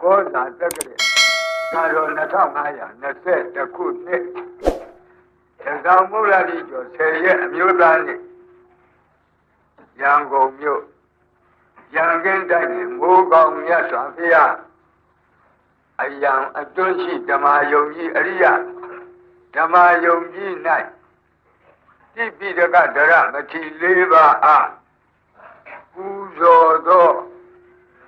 ကောဇာတက္ကရာသာတော်2520ခုနှစ်သံဃာမုလတိကျော်10ရက်အမျိုးသားနေ့ရန်ကုန်မြို့ရန်ကင်းတိုင်းနဲ့မိုးကောင်းမြတ်စွာဘုရားအယံအတွန်းရှိဓမ္မယုံကြီးအရိယဓမ္မယုံကြီး၌တိပိဋကဒရမတိ4ပါးအားပူဇော်သော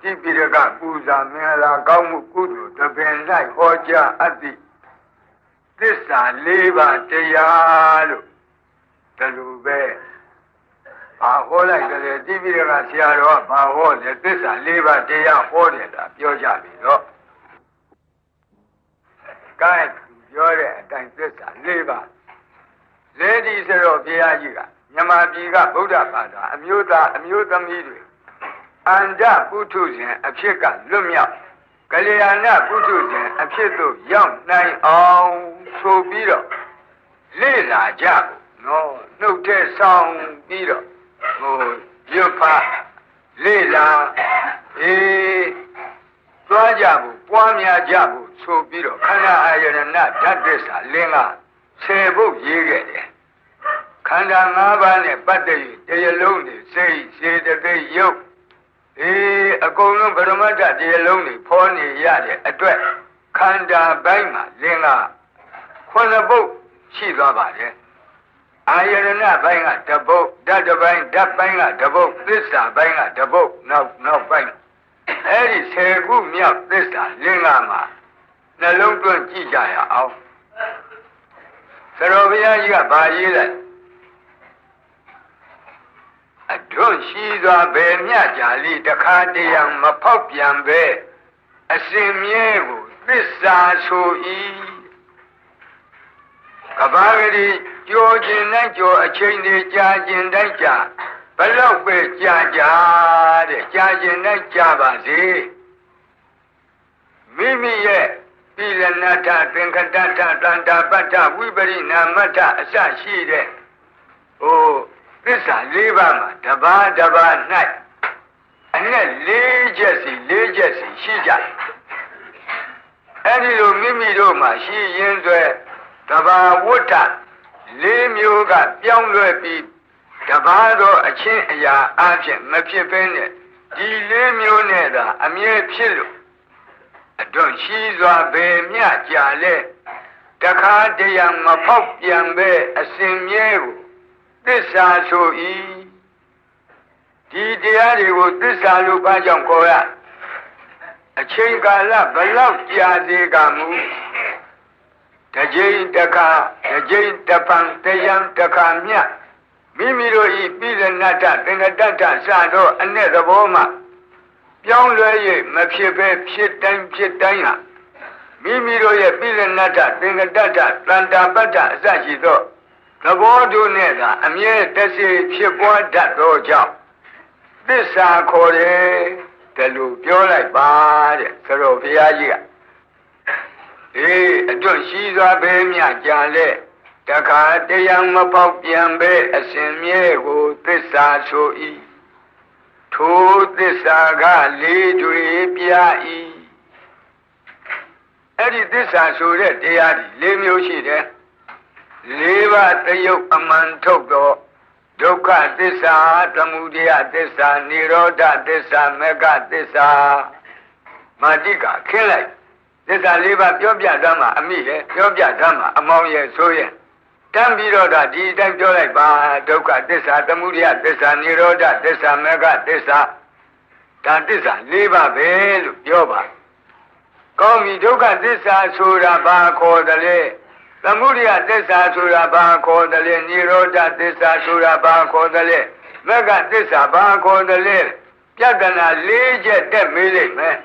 တိပိဋကပူဇာမင်္ဂလာကောင်းမှုကုသိုလ်တပင်၌ဟောကြားအပ်သည့်သစ္စာ4ပါးတရားလို့ဒီလိုပဲဘာဟောလိုက်တယ်တိပိဋကဆရာတော်ကဘာဟောလဲသစ္စာ4ပါးတရားဟောတယ်တာပြောကြပြီတော့ကိုင်းပြောတဲ့အတိုင်းသစ္စာ4ပါးဇေဒီဆိုတော့ဘုရားကြီးကမြန်မာပြည်ကဗုဒ္ဓဘာသာအမျိုးသားအမျိုးသမီးတွေအန္တပုထုဇဉ်အဖြစ်ကလွတ်မြောက်ကလျာဏပုထုဇဉ်အဖြစ်သို့ရောက်နိုင်အောင်ဆိုပြီးတော့လေ့လာကြနော်နှုတ်ထဲဆောင်ပြီးတော့ရွတ်ဖတ်လေ့လာသွားကြဖို့ပွားများကြဖို့ဆိုပြီးတော့ခန္ဓာအာယရဏဓာတ်သစ္စာလင်းက10ပုဒ်ရေးခဲ့တယ်ခန္ဓာ5ပါးနဲ့ပတ်သက်၍တရားလုံးတွေစိတ်စေတသိက်ရုပ်အကုန်လုံးဗရမတ္တတရားလုံးတွေဖော်နေရတဲ့အတွက်ခန္ဓာပိုင်းမှာလင်းက9ပုဒ်ရှိသွားပါတယ်အာယရဏပိုင်းကတစ်ပုဒ်ဓာတ်ပိုင်းဓာတ်ပိုင်းကတစ်ပုဒ်သစ္စာပိုင်းကတစ်ပုဒ်နောက်ပိုင်းအဲ့ဒီ10ခုမြောက်သစ္စာလင်းကမှာနှလုံးသွင်းကြည့်ကြရအောင်သရောဘုရားကြီးကဗာရေးလိုက်အတွန်းရှိစွာဘယ်မြကြလိတခါတရံမဖောက်ပြန်ပဲအစဉ်မြဲကိုသစ္စာဆို၏ကဘာဂတိကြောခြင်းနဲ့ကြောအချိန်တွေကြာခြင်းတိုင်းကြာဘလောက်ပဲကြာတဲ့ကြာခြင်းနဲ့ကြာပါစေမိမိရဲ့ပိလနတ္ထသင်္ခတ္တတန္တာပတ္ထဝိပရိနာမတ္ထအစရှိတဲ့သစ္စာ4ပါးမှာတပါး၌အနဲ့4ချက်စီရှိကြတယ်အဲ့ဒီလိုမိမိတို့မှာရှိရင်းစွဲတပါးဝတ္တ4မျိုးကပြောင်းလဲပြီးတပါးသောအချင်းအရာအဖြစ်မဖြစ်ဘဲနဲ့ဒီ4မျိုးနဲ့သာအမြဲဖြစ်လို့အတွန်းရှိစွာဘယ်မြကြာလဲတခါတရံမဖောက်ပြန်ပဲအစဉ်မြဲကိုသစ္စာဆို၏ဒီတရားတွေကိုသစ္စာလို့ဘာကြောင့်ခေါ်ရအချိန်ကာလဘလောက်ကြာစေကမူတစ်ကြိမ်တစ်ခါတစ်ကြိမ်တစ်ဖန်တရားတစ်ခါမြမိမိတို့ဤပိရဏတ္တသင်္ကတ္တစသောအ내သဘောမှာပြောင်းလဲ၍မဖြစ်ပဲဖြစ်တိုင်းဟာမိမိတို့ရဲ့ပိရဏတ္တသင်္ကတ္တတန္တာပတ္တအစရှိသောသဘောတို့နဲ့သာအမြဲတစေဖြစ်ပွားတတ်သောကြောင့်သစ္စာခေါ်တယ်ဒါလို့ပြောလိုက်ပါတဲ့ဆိုတော့ဘုရားကြီးကအတွန်းရှိစွာဘယ်မြကြာလဲတခါတရံမပေါက်ပြန်ပဲအစဉ်မြဲကိုသစ္စာဆို၏ထိုသစ္စာကလေးတွေပြ၏အဲ့ဒီသစ္စာဆိုတဲ့တရားဒီ4မျိုးရှိတယ်4ပါးတယုတ်အမှန်ထုတ်သောဒုက္ခသစ္စာသမုဒယသစ္စာនិရောဓသစ္စာမဂ္ဂသစ္စာမာတိကခင်းလိုက်သစ္စာ4ပါးပြောပြသမှာအမိရဲ့ပြောပြသမှာအမောင်းရဲ့ဆိုရဲ့တမ်းပြီးတော့ဒီအတိုင်းပြောလိုက်ပါဒုက္ခသစ္စာသမုဒယသစ္စာនិရောဓသစ္စာမဂ္ဂသစ္စာဒါသစ္စာ4ပါးပဲလို့ပြောပါကောင်းပြီဒုက္ခသစ္စာဆိုတာဘာခေါ်တယ်လဲသမုဒယသစ္စာဆိုတာဘာခေါ်တယ်လဲនិရောဓသစ္စာဆိုတာဘာခေါ်တယ်လဲမဂ္ဂသစ္စာဘာခေါ်တယ်လဲပြဿနာ4ချက်တက်မေးလိုက်မယ်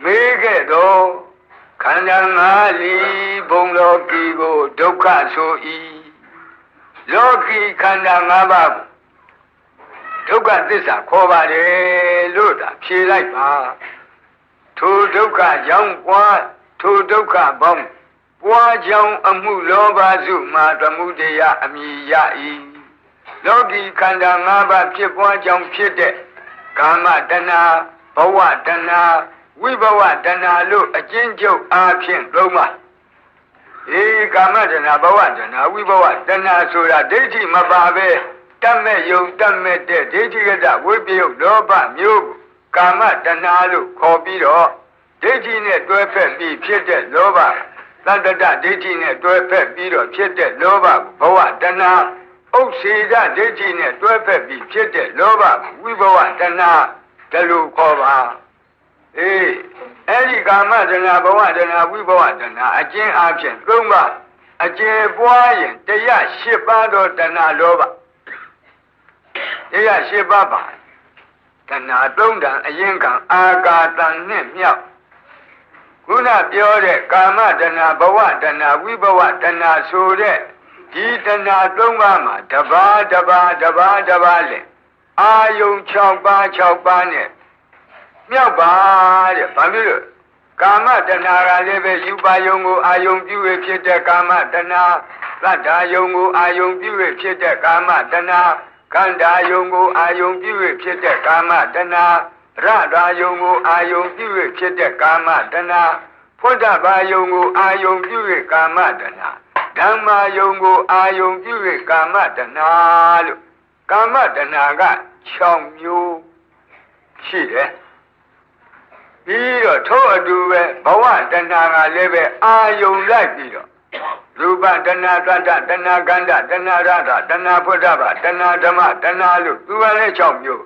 မေးခဲ့တော့ခန္ဓာ5လီဘုံလောကီကိုဒုက္ခဆို၏လောကီခန္ဓာ5ပါးဒုက္ခသစ္စာခေါ်ပါတယ်လို့သာဖြေလိုက်ပါထိုဒုက္ခကြောင့်ပွားထိုဒုက္ခပေါင်းပွားကြောင့်အမှုလောဘစုမှာသမုဒယအမည်ရ၏လောကီခန္ဓာ၅ပါးဖြစ်ပွားကြောင့်ဖြစ်တဲ့ကာမတဏှာဘဝတဏှာ ဝိဘဝတဏှာလို့အကျဉ်းချုပ်အားဖြင့်သုံးပါကာမတဏှာဘဝတဏှာဝိဘဝတဏှာဆိုတာဒိဋ္ဌိမပါပဲတတ်မဲ့ယုံတတ်မဲ့တဲ့ဒိဋ္ဌိကတဝိပယုတ်လောဘမျိုးကာမတဏှာလို့ခေါ်ပြီးတော့ဒိဋ္ဌိနဲ့တွဲဖက်ပြီးဖြစ်တဲ့လောဘသတ္တတဒိဋ္ဌိနဲ့တွဲဖက်ပြီးတော့ဖြစ်တဲ့လောဘဘဝတဏှာဥစ္စေဒဒိဋ္ဌိနဲ့တွဲဖက်ပြီးဖြစ်တဲ့လောဘဝိဘဝတဏှာဒါလို့ခေါ်ပါအဲ့ဒီကာမတဏှာဘဝတဏှာဝိဘဝတဏှာအကျဉ်းအားဖြင့်၃ပါးအကျယ်ပွားရင်တရား၈ပါးသောတဏှာလောဘတရား၈ပါးပါတဏှာ၃တန်အရင်ကအာကာတန်နဲ့မြောက်ခုနပြောတဲ့ကာမတဏှာဘဝတဏှာဝိဘဝတဏှာဆိုတဲ့ဒီတဏှာ၃ပါးမှာတပါးလေအာယုံ6ပါးနဲ့မြောက်ပါတဲ့ဘာဖြစ်လို့ကာမတဏှာကလည်းပဲယူပါယုံကိုအာယုံပြုရဖြစ်တဲ့ကာမတဏှာသတ္တာယုံကိုအာယုံပြုရဖြစ်တဲ့ကာမတဏှာခန္ဓာယုံကိုအာယုံပြုရဖြစ်တဲ့ကာမတဏှာရတာယုံကိုအာယုံပြုရဖြစ်တဲ့ကာမတဏှာဖွတ်တဘာယုံကိုအာယုံပြုရကာမတဏှာဓမ္မယုံကိုအာယုံပြုရကာမတဏှာလို့ကာမတဏှာက6မျိုးရှိတယ်ပြီးတော့ထို့အတူပဲဘဝတဏှာကလည်းပဲအာယုံလိုက်ပြီးတော့ရူပတဏှာသတ္တတဏှာကန္တတဏှာရတာတဏှာဖွတ်တဘာတဏှာဓမ္မတဏှာလို့သူကလည်း6မျိုး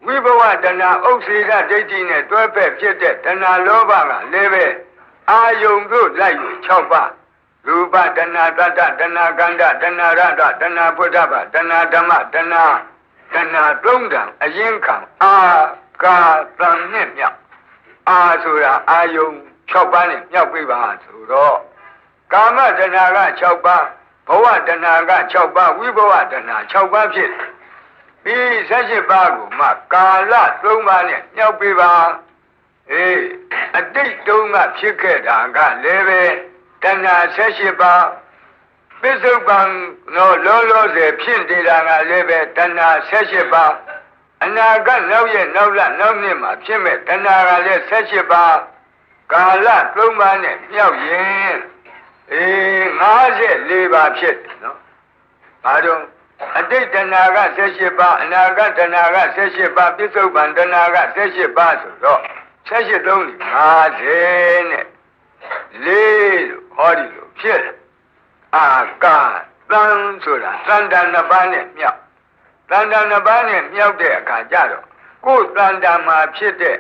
ဝိဘဝတဏှာဥစ္စေဒဒိဋ္ဌိနဲ့တွဲဖက်ဖြစ်တဲ့တဏှာလောဘကလည်းပဲအာယုံတို့လိုက်၍6ပါးရူပတဏှာသတ္တတဏှာကန္တတဏှာရတာတဏှာဖွတ်တဘာတဏှာဓမ္မတဏှာ၃တန်အရင်ခံအာကာတန်နဲ့မြောက်အာဆိုတာအာယုံ6ပါးနဲ့မြောက်ပြပါဆိုတော့ကာမတဏှာက6ပါးဘဝတဏှာက6ပါးဝိဘဝတဏှာ6ပါးဖြစ်ပြီး18ပါးကိုမှကာလ3ပါးနဲ့မြောက်ပြပါအတိတ်တုန်းကဖြစ်ခဲ့တာကလည်းပဲတဏှာ18ပါးပစ္စုပန်လောလောဆယ်ဖြစ်နေတာကလည်းပဲတဏှာ18ပါးအနာဂတ်နောက်ရဲ့နောက်နှစ်မှာဖြစ်မဲ့တဏှာကလည်း18ပါးကာလ3ပါးနဲ့မြောက်ရင်54ပါးဖြစ်တယ်နော်။ဘာတော့အတိတ်တဏှာက18ပါးအနာဂတ်တဏှာက18ပါးပစ္စုပန်တဏှာက18ပါးဆိုတော့18 3 50နဲ့4လို့ဟောဒီလိုဖြစ်တယ်။အာကာသံဆိုတာသန္တာ2ပါးနဲ့မြောက်သန္တာ2ပါးနဲ့မြောက်တဲ့အခါကျတော့ကိုယ်သန္တာမှာဖြစ်တဲ့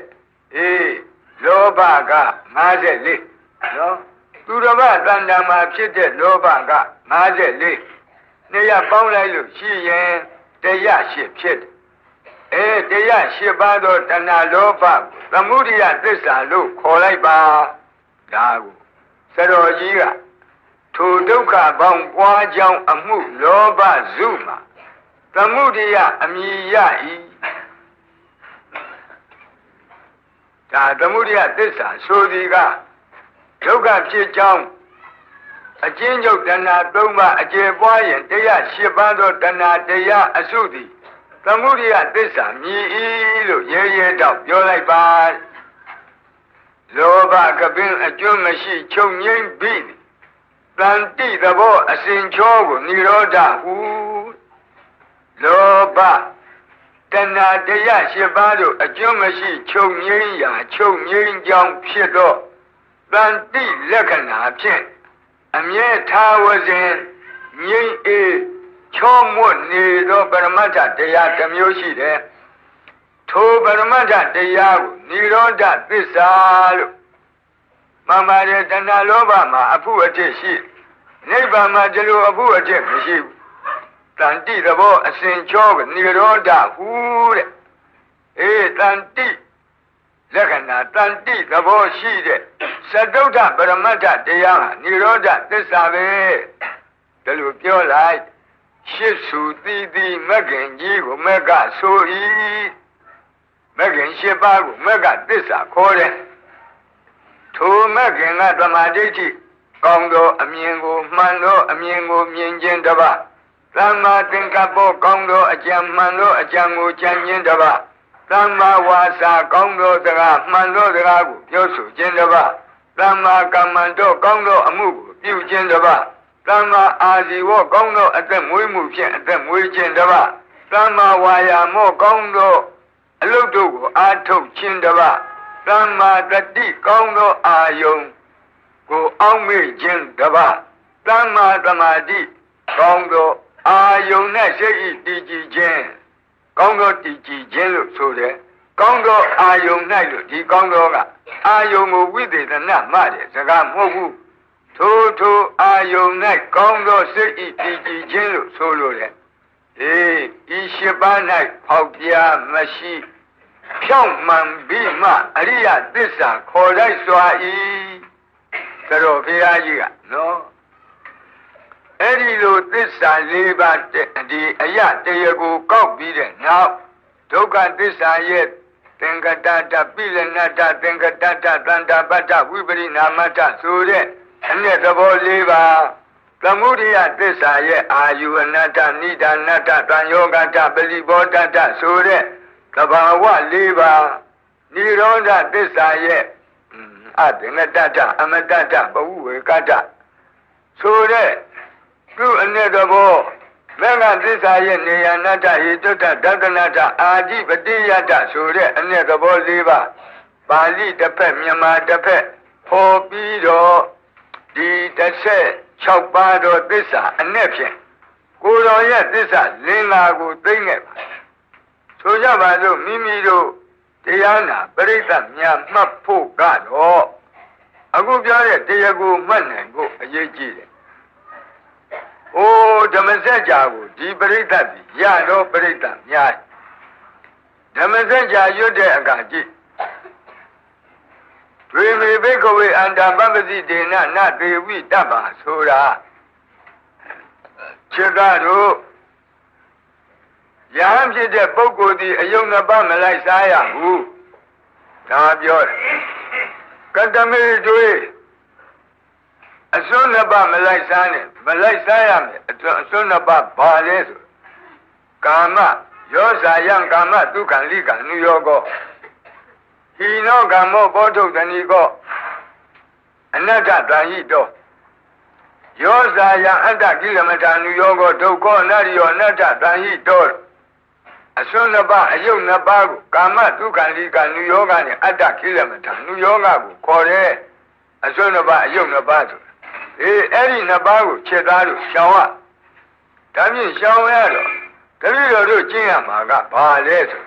လောဘက54နော်သူတော်ဘာသန္တာမှာဖြစ်တဲ့လောဘက54နေရပေါင်းလိုက်လို့ရှိရင်108ဖြစ်တယ်108ပါးသောတဏှာလောဘသမုဒိယသစ္စာလို့ခေါ်လိုက်ပါဒါကိုစတော်ကြီးကထိုဒုက္ခပေါင်းပွားကြောင်းအမှုလောဘစုမှာသမုဒိယအမည်ရ၏ဒါသမုဒိယသစ္စာဆိုဒီကဒုက္ခဖြစ်ကြောင်းအကျဉ်းချုပ်တဏှာ3ပါးအကျေပွားရင်108ပါးသောတဏှာတရားအစုသည်သမုဒိယသစ္စာမြည်၏လို့ရဲတော့ပြောလိုက်ပါလောဘကပင်အကျွမ်းမရှိချုပ်ငိမ့်ပြီးတန်တိသဘောအစဉ်ချောကိုនិရောဓဟုလောဘတဏှာ108ပါးတို့အကျွမ်းမရှိချုပ်ငိမ့်ရာချုပ်ငိမ့်ကြောင်းဖြစ်တော့တန်တိလက္ခဏာဖြင့်အမြဲထားဝစဉ်ငြိမ့်အေးချောမွတ်နေသောပရမတ္ထတရားတစ်မျိုးရှိတယ်ထိုပရမတ္ထတရားကိုនិရောဓသစ္စာလို့မှန်ပါတယ်တဏှာလောဘမှာအဖို့အထစ်ရှိနိဗ္ဗာန်မှာဒီလိုအဖို့အထစ်မရှိဘူးတန်တိသဘောအစဉ်ချောကိုនិရောဓဟုတဲ့တန်တိလက္ခဏာတန်တိသဘောရှိတဲ့သတုဋ္ဌပရမတ္ထတရားဟာនិရောဓသစ္စာပဲဒါလိုပြောလိုက်ရှစ်စုသီးသီးမဂ္ဂင်ကြီးကိုမဂ္ဂဆို၏မဂ္ဂင်၈ပါးကိုမဂ္ဂသစ္စာခေါ်တယ်ထိုမဂ္ဂင်ကသမာဓိဋ္ဌိကောင်းသောအမြင်ကိုမှန်သောအမြင်ကိုမြင်ခြင်းတစ်ပါးသမ္မာသင်္ကပ္ပကောင်းသောအကြံမှန်သောအကြံကိုကြံခြင်းတစ်ပါး သမ္မာဝါစာကောင်းသောစကားမှန်သောစကားကိုပြောဆိုခြင်းတစ်ပါးသမ္မာကမ္မန္တောကောင်းသောအမှုကိုပြုခြင်းတစ်ပါးသမ္မာအာဇီဝကောင်းသောအသက်မွေးမှုဖြင့်အသက်မွေးခြင်းတစ်ပါးသမ္မာဝါယာမောကောင်းသောအလုပ်တို့ကိုအားထုတ်ခြင်းတစ်ပါးသမ္မာတတိကောင်းသောအာယုံကိုအောက်မေ့ခြင်းတစ်ပါးသမ္မာသမာဓိကောင်းသောအာယုံနဲ့စိတ်ဤတည်ကြည်ခြင်းကောင်းသောတည်ကြည်ခြင်းလို့ဆိုတယ်ကောင်းသောအာယုံ၌လို့ဒီကောင်းသောကအာယုံကိုဝိသေသနမှတဲ့စကားမဟုတ်ဘူးထိုအာယုံ၌ကောင်းသောစိတ်ဤတည်ကြည်ခြင်းလို့ဆိုလိုတယ်ဤရှိပါး၌ဖောက်ပြမရှိဖြောင့်မှန်ပြီးမှအရိယသစ္စာခေါ်လိုက်စွာဤသတော်ဘုရားကြီးကနော်အဲ့ဒီလိုသစ္စာ၄ပါးဒီအယတရားကိုကောက်ပြီးတဲ့နောက်ဒုက္ခသစ္စာရဲ့သင်္ကတတပိလနတသင်္ကတတသန္တာပတ္တဝိပရိနာမတ္တဆိုတဲ့အ내သဘော၄ပါးသမုဒိယသစ္စာရဲ့အာယုအနတ္တနိဒာနတ္တသံယောဂတ္တပရိဘောတ္တဆိုတဲ့သဘာဝ၄ပါးနိရောဓသစ္စာရဲ့အသင်္ကတတအမတ္တပဝုဝေကတ္တဆိုတဲ့သူအ내သဘောမေဃသစ္စာရဲ့နေယနာတ္တဟိတုတ္တဒသနာတ္တအာဓိပတိယတ္တဆိုတဲ့အ내သဘော၄ပါးပါဠိတစ်ဖက်မြန်မာတစ်ဖက်ဖော်ပြီးတော့ဒီ16ပါးသောသစ္စာအ내ဖြင့်ကိုယ်တော်ရဲ့သစ္စာလင်္ကာကိုသိမ့်ခဲ့ပါဆိုကြပါစို့မိမိတို့တရားနာပရိသတ်များမှတ်ဖို့ကတော့အခုပြောတဲ့တရားကိုမှတ်နိုင်ဖို့အရေးကြီးတယ်ဓမ္မစကြာကိုဒီပရိသတ်ကြီးရတော့ပရိသတ်များဓမ္မစကြာရွတ်တဲ့အခါကြည့်ဒွေမေဘိက္ခဝေအန္တပပ္ပစီဒေနနသေဝိတ္တပါဆိုတာခြေသားတို့ရဟန်းဖြစ်တဲ့ပုဂ္ဂိုလ်ဒီအယုံနှစ်ပါးမလိုက်စားရဘူးဒါပြောတယ်ကတမေတွေအစွန်းနှစ်ပါးမလိုက်စားနဲ့မလိုက်စားရမယ်အစွန်းနှစ်ပါးဘာလဲဆိုကာမယောဇာယံကာမဒုက္ခလိကနုယောကောဟိနောကာမောဘောထုတ်တဏီကောအနတ္တတန်ဟိတောယောဇာယံအတ္တကိလမထာနုယောကောဒုက္ခောအနတ္တယောအနတ္တတန်ဟိတောအစွန်းနှစ်ပါးအယုတ်နှစ်ပါးကိုကာမဒုက္ခလိကနုယောဂနဲ့အတ္တကိလမထာနုယောဂကိုခေါ်တယ်အစွန်းနှစ်ပါးအယုတ်နှစ်ပါးဆိုအဲ့ဒီနှစ်ပါးကိုချက်သားလို့ရှောင်ရဒါဖြင့်ရှောင်ရတော့တပည့်တော်တို့ကျင့်ရမှာကဘာလဲဆို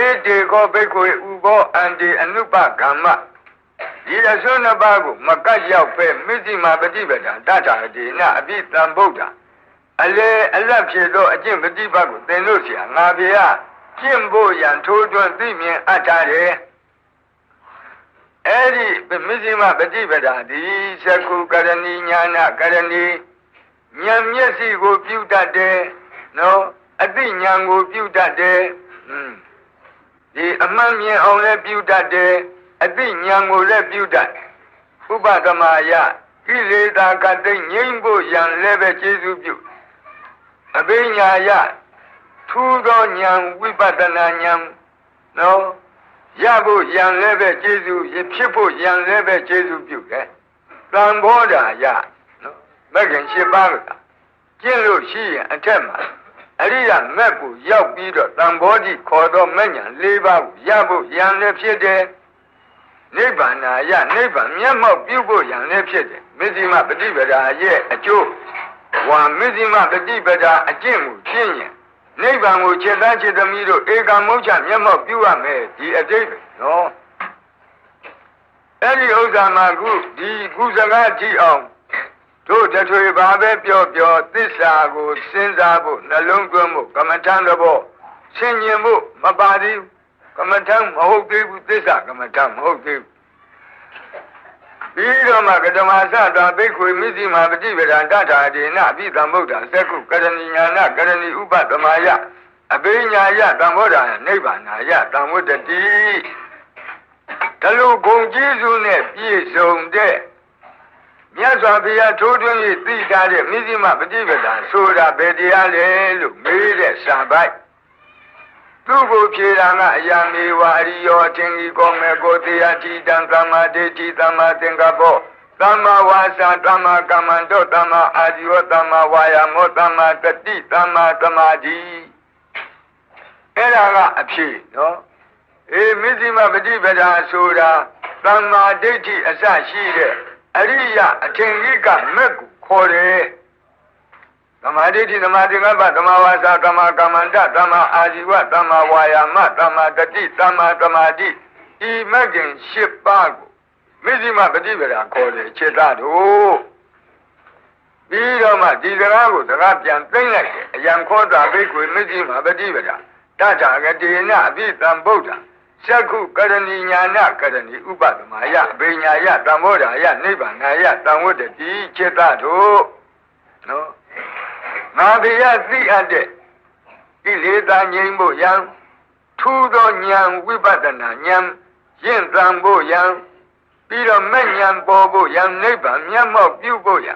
ဧတေကောဘိက္ခွေဥဘောအန္တိအနုပကမ္မဒီအစွန်းနှစ်ပါးကိုမကတ်ရောက်ပဲမစ္စည်းမပฏิပဒံတတ္ထာဒေနအပိတံဗုဒ္ဓအလေအလတ်ဖြစ်သောအကျင့်ပฏิပတ်ကိုသင်လို့เสียငါဖေဟာကျင့်ဖို့ရန်ထိုးထွင်းသိမြင်အပ်ထားတယ်အဲ့ဒီမစ္စည်းမပฏิပဒံဒီသကုကရဏီညာနာကရဏီဉာဏ်မျက်စိကိုပြုတတ်တယ်နော်အသိဉာဏ်ကိုပြုတတ်တယ်ဒီအမှန်မြင်အောင်လည်းပြုတတ်တယ်အသိဉာဏ်ကိုလည်းပြုတတ်တယ်ဥပဒမယကိလေသာကတိငြိမ့်ဖို့ရန်လည်းပဲကျေစုပြုအဘိညာယထူးသောဉာဏ်ဝိပဿနာဉာဏ်နော်ရဖို့ရန်လည်းပဲကျေစုဖြစ်ဖို့ရန်လည်းပဲကျေစုပြုတယ်သံဘောဓာယနော်မဂ္ဂင်၈ပါးကကျင့်လို့ရှိရင်အထက်မှာအရိယာမက်ကိုရောက်ပြီးတော့သံဘောဓိခေါ်သောမဉ္ဇဉ်၄ပါးကိုရဖို့ရန်လည်းဖြစ်တယ်နိဗ္ဗာန်ယနိဗ္ဗာန်မျက်မှောက်ပြုဖို့ရန်လည်းဖြစ်တယ်မစ္စည်းမပฏิပဒါရဲ့အကျိုးဝါမစ္စည်းမပฏิပဒါအကျင့်ကိုဖြင့်ရင်နိဗ္ဗာန်ကိုခြေသားခြေသမီးတို့ဧကမုတ်ချမျက်မှောက်ပြုရမယ်ဒီအတိတ်ပဲနော်အဲ့ဒီဥစ္စာမှာခုစကားကြည့်အောင်တို့တထွေဘာပဲပြောသစ္စာကိုစဉ်းစားဖို့နှလုံးသွင်းဖို့ကမ္မထံသဘောဆင်ញင်ဖို့မပါသေးဘူးကမ္မထံမဟုတ်သေးဘူးသစ္စာကမ္မထံမဟုတ်သေးဘူးပြီးတော့မှကတမသတာဘိက္ခွေမစ္စည်းမပฏิပဒံတတ္ထာဒေနအပိသံဗုဒ္ဓသက္ကုကရဏီညာနာကရဏီဥပသမယအဘိညာယသံဘောဓာနိဗ္ဗာနာယသံဝတ္တတိတလူဂုံကျေးဇူးနဲ့ပြည့်စုံတဲ့မြတ်စွာဘုရားထိုးထွင်း၍သိထားတဲ့မစ္စည်းမပฏิပဒံဆိုတာဘယ်တရားလဲလို့မေးတဲ့စာပိုက် သူ့ကိုဖြေတာကအယံမေဝအရိယောအထင်ကြီးကောမေကိုတရားတိတံသမ္မာဒိဋ္ဌိသမ္မာသင်္ကပ္ပောသမ္မာဝါစာသမ္မာကမ္မန္တောသမ္မာအာဇီဝသမ္မာဝါယာမောသမ္မာတတိသမ္မာသမာဓိအဲ့ဒါကအဖြေနော်မဇ္ဈိမပฏิပဒါဆိုတာသမ္မာဒိဋ္ဌိအစရှိတဲ့အရိယအထင်ကြီးကမက်ကိုခေါ်တယ်သမ္မာဒိဋ္ဌိသမ္မာသင်္ကပ္ပသမ္မာဝါစာသမ္မာကမ္မန္တသမ္မာအာဇီဝသမ္မာဝါယာမသမ္မာတတိသမ္မာသမာဓိဒီမဂ်ခင်၈ပါးကိုမဇ္ဈိမပฏิပဒါခေါ်တယ်ခြေသားတို့ပြီးတော့မှဒီစကားကိုစကားပြန်သိမ့်လိုက်တယ်အယံခောတာဘိက္ခွေမဇ္ဈိမပฏิပဒါတထာဂတိနအပိသံဗုဒ္ဓသက္ခုကရဏီညာနကရဏီဥပဒမယအဘိညာယတံမောဓာယနိဗ္ဗာန်ယတံဝတ္တတိခြေသားတို့နော်ငါတရားသိအပ်တဲ့ကိလေသာငြိမ်းဖို့ယံထူသောဉာဏ်ဝိပဿနာဉာဏ်ရင့်သန်ဖို့ယံပြီးတော့မဲ့ဉာဏ်ပေါ်ဖို့ယံနိဗ္ဗာန်မျက်မှောက်ပြုဖို့ယံ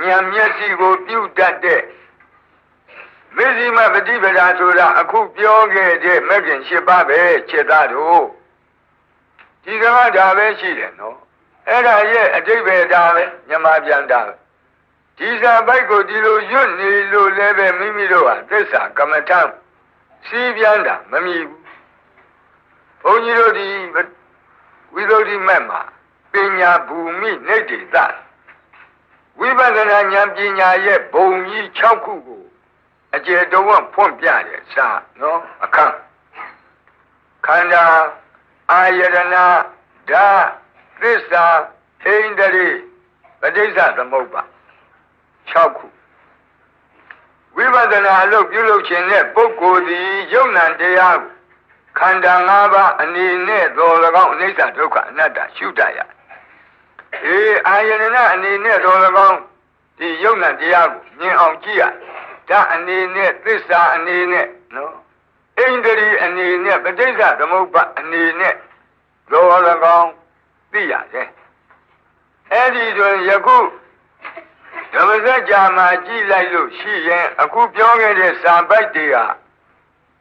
ဉာဏ်မျက်စိကိုပြုတတ်တဲ့မဇ္ဈိမပฏิပဒါဆိုတာအခုပြောခဲ့တဲ့မဂ်ခင်၈ပါးပဲခြေသားတို့ဒီကဒါပဲရှိတယ်နော်အဲ့ဒါရဲ့အတိပ္ပယ်ဒါပဲမြန်မာပြန်တာပဲဒီစာပိုက်ကိုဒီလိုရွတ်နေလို့လည်းပဲမိမိတို့ဟာသစ္စာကမ္မထံစီးပြန်တာမမြည်ဘူးဘုန်းကြီးတို့ဒီဝိသုဒ္ဓိမတ်မှာပညာဘူမိနေတိတဝိပဿနာဉာဏ်ပညာရဲ့ဘုံကြီး6ခုကိုအကျေတော်ဖွင့်ပြတယ်စာနော်အခန်းခန္ဓာအာယတနာဓာသစ္စာဣန္ဒြေပဋိစ္စသမုပ္ပါ6ခုဝိပဿနာအလုပ်ပြုလုပ်ခြင်းနဲ့ပုဂ္ဂိုလ်သည်ယုံ nant တရားကိုခန္ဓာ၅ပါးအနေနဲ့တော်၎င်းအနိစ္စဒုက္ခအနတ္တရှုတတ်ရအာယတနာအနေနဲ့တော်၎င်းဒီယုံ nant တရားကိုမြင်အောင်ကြည့်ရဓာအနေနဲ့သစ္စာအနေနဲ့နော်ဣန္ဒြေအနေနဲ့ပဋိစ္စသမုပ္ပါအနေနဲ့တော်၎င်းသိရတယ်အဲ့ဒီတွင်ယခုဓမ္မစကြာမှာကြည့်လိုက်လို့ရှိရင်အခုပြောခဲ့တဲ့စာပိုက်တွေက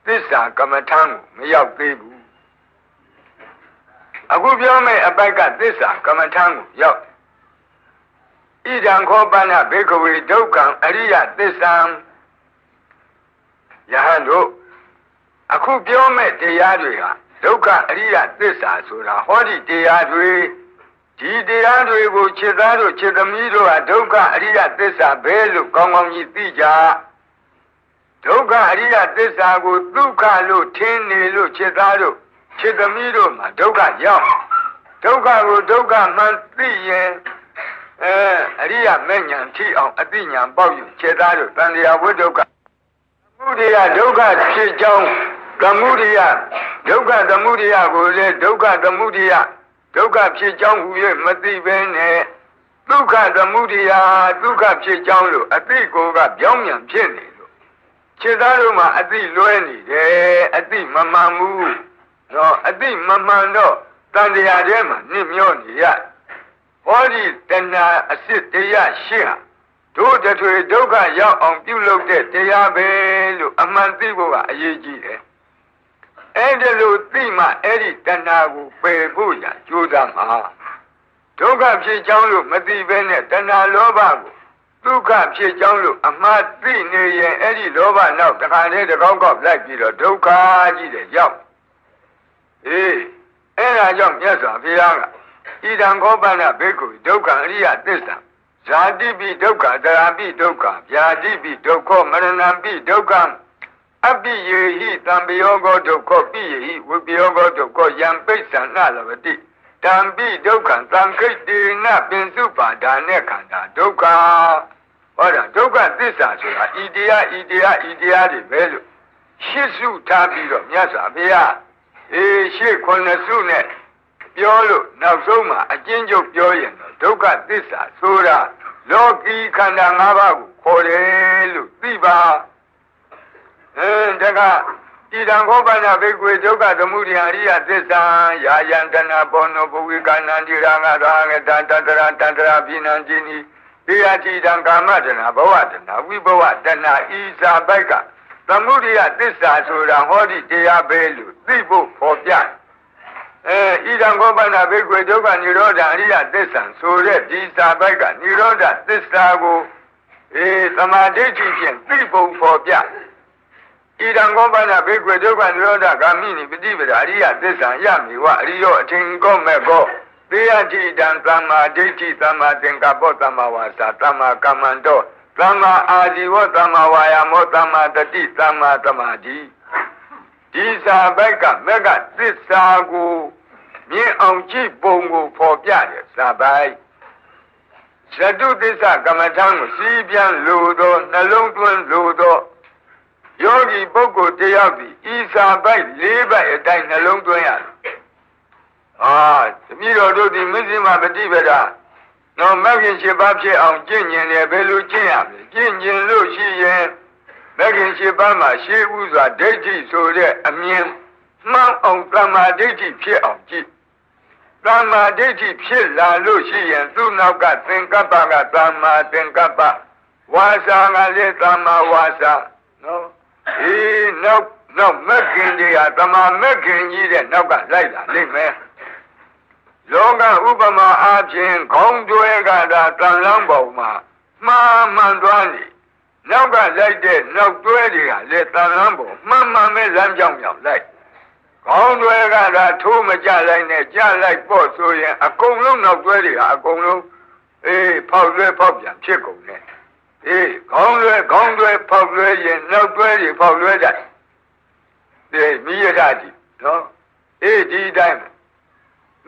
သစ္စာကမ္မထံကိုမရောက်သေးဘူးအခုပြောမယ့်အပိုက်ကသစ္စာကမ္မထံကိုရောက်ဣဒံခောပနဘေကဝေဒုက္ခံအရိယသစ္စာယဟန်တို့အခုပြောမယ့်တရားတွေဟာဒုက္ခအရိယသစ္စာဆိုတာဟောဒီတရားတွေဒီတရားတွေကိုခြေသားတို့ခြေသမီးတို့ဟာဒုက္ခအရိယသစ္စာပဲလို့ကောင်းကောင်းကြီးသိကြဒုက္ခအရိယသစ္စာကိုဒုက္ခလို့ထင်နေလို့ခြေသားတို့ခြေသမီးတို့မှာဒုက္ခရောက်ဒုက္ခကိုဒုက္ခမှန်သိရင်အရိယမဲ့ဉာဏ်ထိအောင်အသိဉာဏ်ပေါက်ယူခြေသားတို့တန်တရားဝိဒုက္ခသမုဒယဒုက္ခဖြစ်ကြောင်းသမုဒယဒုက္ခသမုဒယကိုလေဒုက္ခသမုဒယဒုက္ခဖြစ်ကြောင်းဟူ၍မသိဘဲနဲ့ဒုက္ခသမုဒယဒုက္ခဖြစ်ကြောင်းလို့အသိကိုကပြောင်းပြန်ဖြစ်နေလို့ခြေသားတို့မှာအသိလွဲနေတယ်အသိမမှန်ဘူးနော်အသိမမှန်တော့တန်တရားထဲမှာနစ်မျောနေရဟောဒီတဏှာအစစ်တရားရှိဟာတို့တထွေဒုက္ခရောက်အောင်ပြုလုပ်တဲ့တရားပဲလို့အမှန်သိဖို့ကအရေးကြီးတယ်အဲ့ဒီလိုသိမှအဲ့ဒီတဏှာကိုပယ်ဖို့ရကြိုးစားမှာဒုက္ခဖြစ်ကြောင်းလို့မသိဘဲနဲ့တဏှာလောဘကိုဒုက္ခဖြစ်ကြောင်းလို့အမှားသိနေရင်အဲ့ဒီလောဘနောက်တစ်ခါတည်းတစ်ကောက်ကောက်လိုက်ပြီးတော့ဒုက္ခကြီးတဲ့ရောက်အဲ့ဒါကြောင့်မြတ်စွာဘုရားကဣဒံခောပနဘေကုဒုက္ခအရိယသစ္စာဇာတိပိဒုက္ခတရာပိဒုက္ခဗျာတိပိဒုက္ခမရဏံပိဒုက္ခအပိယေဟိတံပယောဂောဒုက္ခပိယေဟိဝိပယောဂောဒုက္ခယံပိစ္ဆန္နလဝတိတံပိဒုက္ခံသံခိတ္တေနပင်စုပါဒာနဲ့ခန္ဓာဒုက္ခဟောတာဒုက္ခသစ္စာဆိုတာဤတရားတွေပဲလို့ရှစ်စုထားပြီးတော့မြတ်စွာဘုရားရှစ်ခုနှစ်စုနဲ့ပြောလို့နောက်ဆုံးမှာအကျဉ်းချုပ်ပြောရင်တော့ဒုက္ခသစ္စာဆိုတာလောကီခန္ဓာ၅ပါးကိုခေါ်တယ်လို့သိပါတကဣဒံခောပနဘေကွေဒုက္ခသမုဒယအရိယသစ္စာယာယံတနာဘောနောဘဝိကဏံတိရာငါရာငတတတရာတတရာပိနံจินีတေယတိတံကာမတနာဘဝတနာဝိဘဝတနာဤစာပိုက်က သမုဒိယသစ္စာဆိုတာဟောဒီတရားပဲလို့သိဖို့ပေါ်ပြဣဒံကောပန္နဘိက္ခွေဒုက္ခនិရောဓအရိယသစ္စာဆိုတဲ့ဒီစာပိုက်ကនិရောဓသစ္စာကိုသမာဓိဖြင့်သိဖို့ပေါ်ပြဣဒံကောပန္နဘိက္ခွေဒုက္ခនិရောဓဂ ामि နိပฏิပဒါအရိယသစ္စာယမိဝအရိယောအထင်ကောမဲ့ကောသေယတိတံသမ္မာဒိဋ္ဌိသမ္မာသင်္ကပ္ပသမ္မာဝါစာသမ္မာကမ္မန္တောသမ္မာအာဇီဝသမ္မာဝါယာမောသမ္မာတတိသမ္မာသမာဓိဒီစာပိုက်ကမက်ကသစ္စာကိုမြင်အောင်ကြည့်ပုံကိုဖော်ပြတယ်စာပိုက်ဇတုသစ္စာကမ္မထံကိုစီးပြန်လို့သောနှလုံးသွင်းလို့သောယောဂီပုဂ္ဂိုလ်တယောက်ဒီဤစာပိုက်၄ပိုက်အတိုင်းနှလုံးသွင်းရတယ်တပည့်တော်တို့ဒီမဇ္ဈိမပฏิပဒါနော်မဂ္ဂင်၈ပါးဖြစ်အောင်ကျင့်ဉင်တယ်ဘယ်လိုကျင့်ရမလဲကျင့်ဉင်လို့ရှိရင်မဂ္ဂင်၈ပါးမှာရှေးဥစွာဒိဋ္ဌိဆိုတဲ့အမြင်မှန်အောင်သမ္မာဒိဋ္ဌိဖြစ်အောင်ကြည့်သမ္မာဒိဋ္ဌိဖြစ်လာလို့ရှိရင်သူ့နောက်ကသင်္ကပ္ပကသမ္မာသင်္ကပ္ပဝါစာကလည်းသမ္မာဝါစာနော်နောက်မဂ္ဂင်တွေကသမ္မာမဂ္ဂင်ကြီးတဲ့နောက်ကလိုက်လာလိမ့်မယ်လောကဥပမာအားဖြင့်ခေါင်းတွဲကသာတန်လန်းပေါ်မှာမှန်သွားနေနောက်ကလိုက်တဲ့နောက်တွဲတွေကလည်းတန်လန်းပေါ်မှန်မဲ့လမ်းကြောင်းပြောင်းလိုက်ခေါင်းတွဲကသာထိုးမကြလိုက်နဲ့ကြလိုက်ပေါ့ဆိုရင်အကုန်လုံးနောက်တွဲတွေဟာအကုန်လုံးဖောက်လွဲဖောက်ပြန်ဖြစ်ကုန်တယ်ခေါင်းတွဲဖောက်လွဲရင်နောက်တွဲတွေဖောက်လွဲတယ်မိရတာဒီနော်ဒီတိုင်း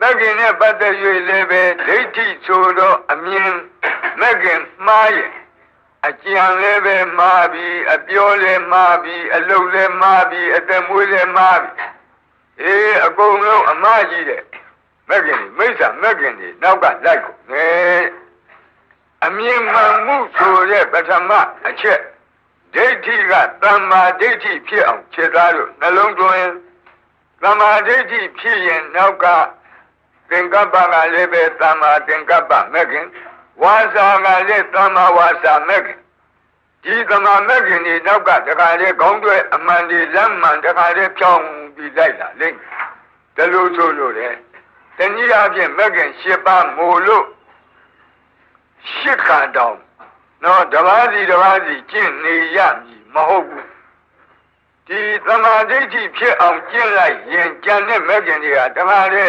မဂ္ဂင်နဲ့ပတ်သက်၍လည်းပဲဒိဋ္ဌိဆိုတော့အမြင်မဂ္ဂင်မှားရဲ့အကြံလည်းပဲမှားပြီအပြောလည်းမှားပြီအလုပ်လည်းမှားပြီအသက်မွေးလည်းမှားပြီအကုန်လုံးအမှားကြီးတဲ့မဂ္ဂင်မိစ္ဆာမဂ္ဂင်တွေနောက်ကလိုက်ကုန်တယ်အမြင်မှန်မှုဆိုတဲ့ပထမအချက်ဒိဋ္ဌိကသမ္မာဒိဋ္ဌိဖြစ်အောင်ခြေသားလို့နှလုံးသွင်းသမ္မာဒိဋ္ဌိဖြစ်ရင်နောက်ကသင်္ကပ္ပကလည်းပဲသမ္မာသင်္ကပ္ပမဂ္ဂင်ဝါစာကလည်းသမ္မာဝါစာမဂ္ဂင်ဒီသမ္မာမဂ္ဂင်ဒီနောက်ကတခါလေခေါင်းတွဲအမှန်ဒီလမ်းမှန်တခါလေဖြောင်းပြီးလိုက်လာလိမ့်မယ်ဒါလို့ဆိုလို့လေတနည်းအားဖြင့်မဂ္ဂင်၈ပါးမို့လို့ရှစ်ခါတောင်နော်တပါးစီကျင့်နေရမည်မဟုတ်ဘူးဒီသမာဓိဋ္ဌိဖြစ်အောင်ကျင့်လိုက်ရင်ကြံတဲ့မဂ္ဂင်တွေကတခါလေ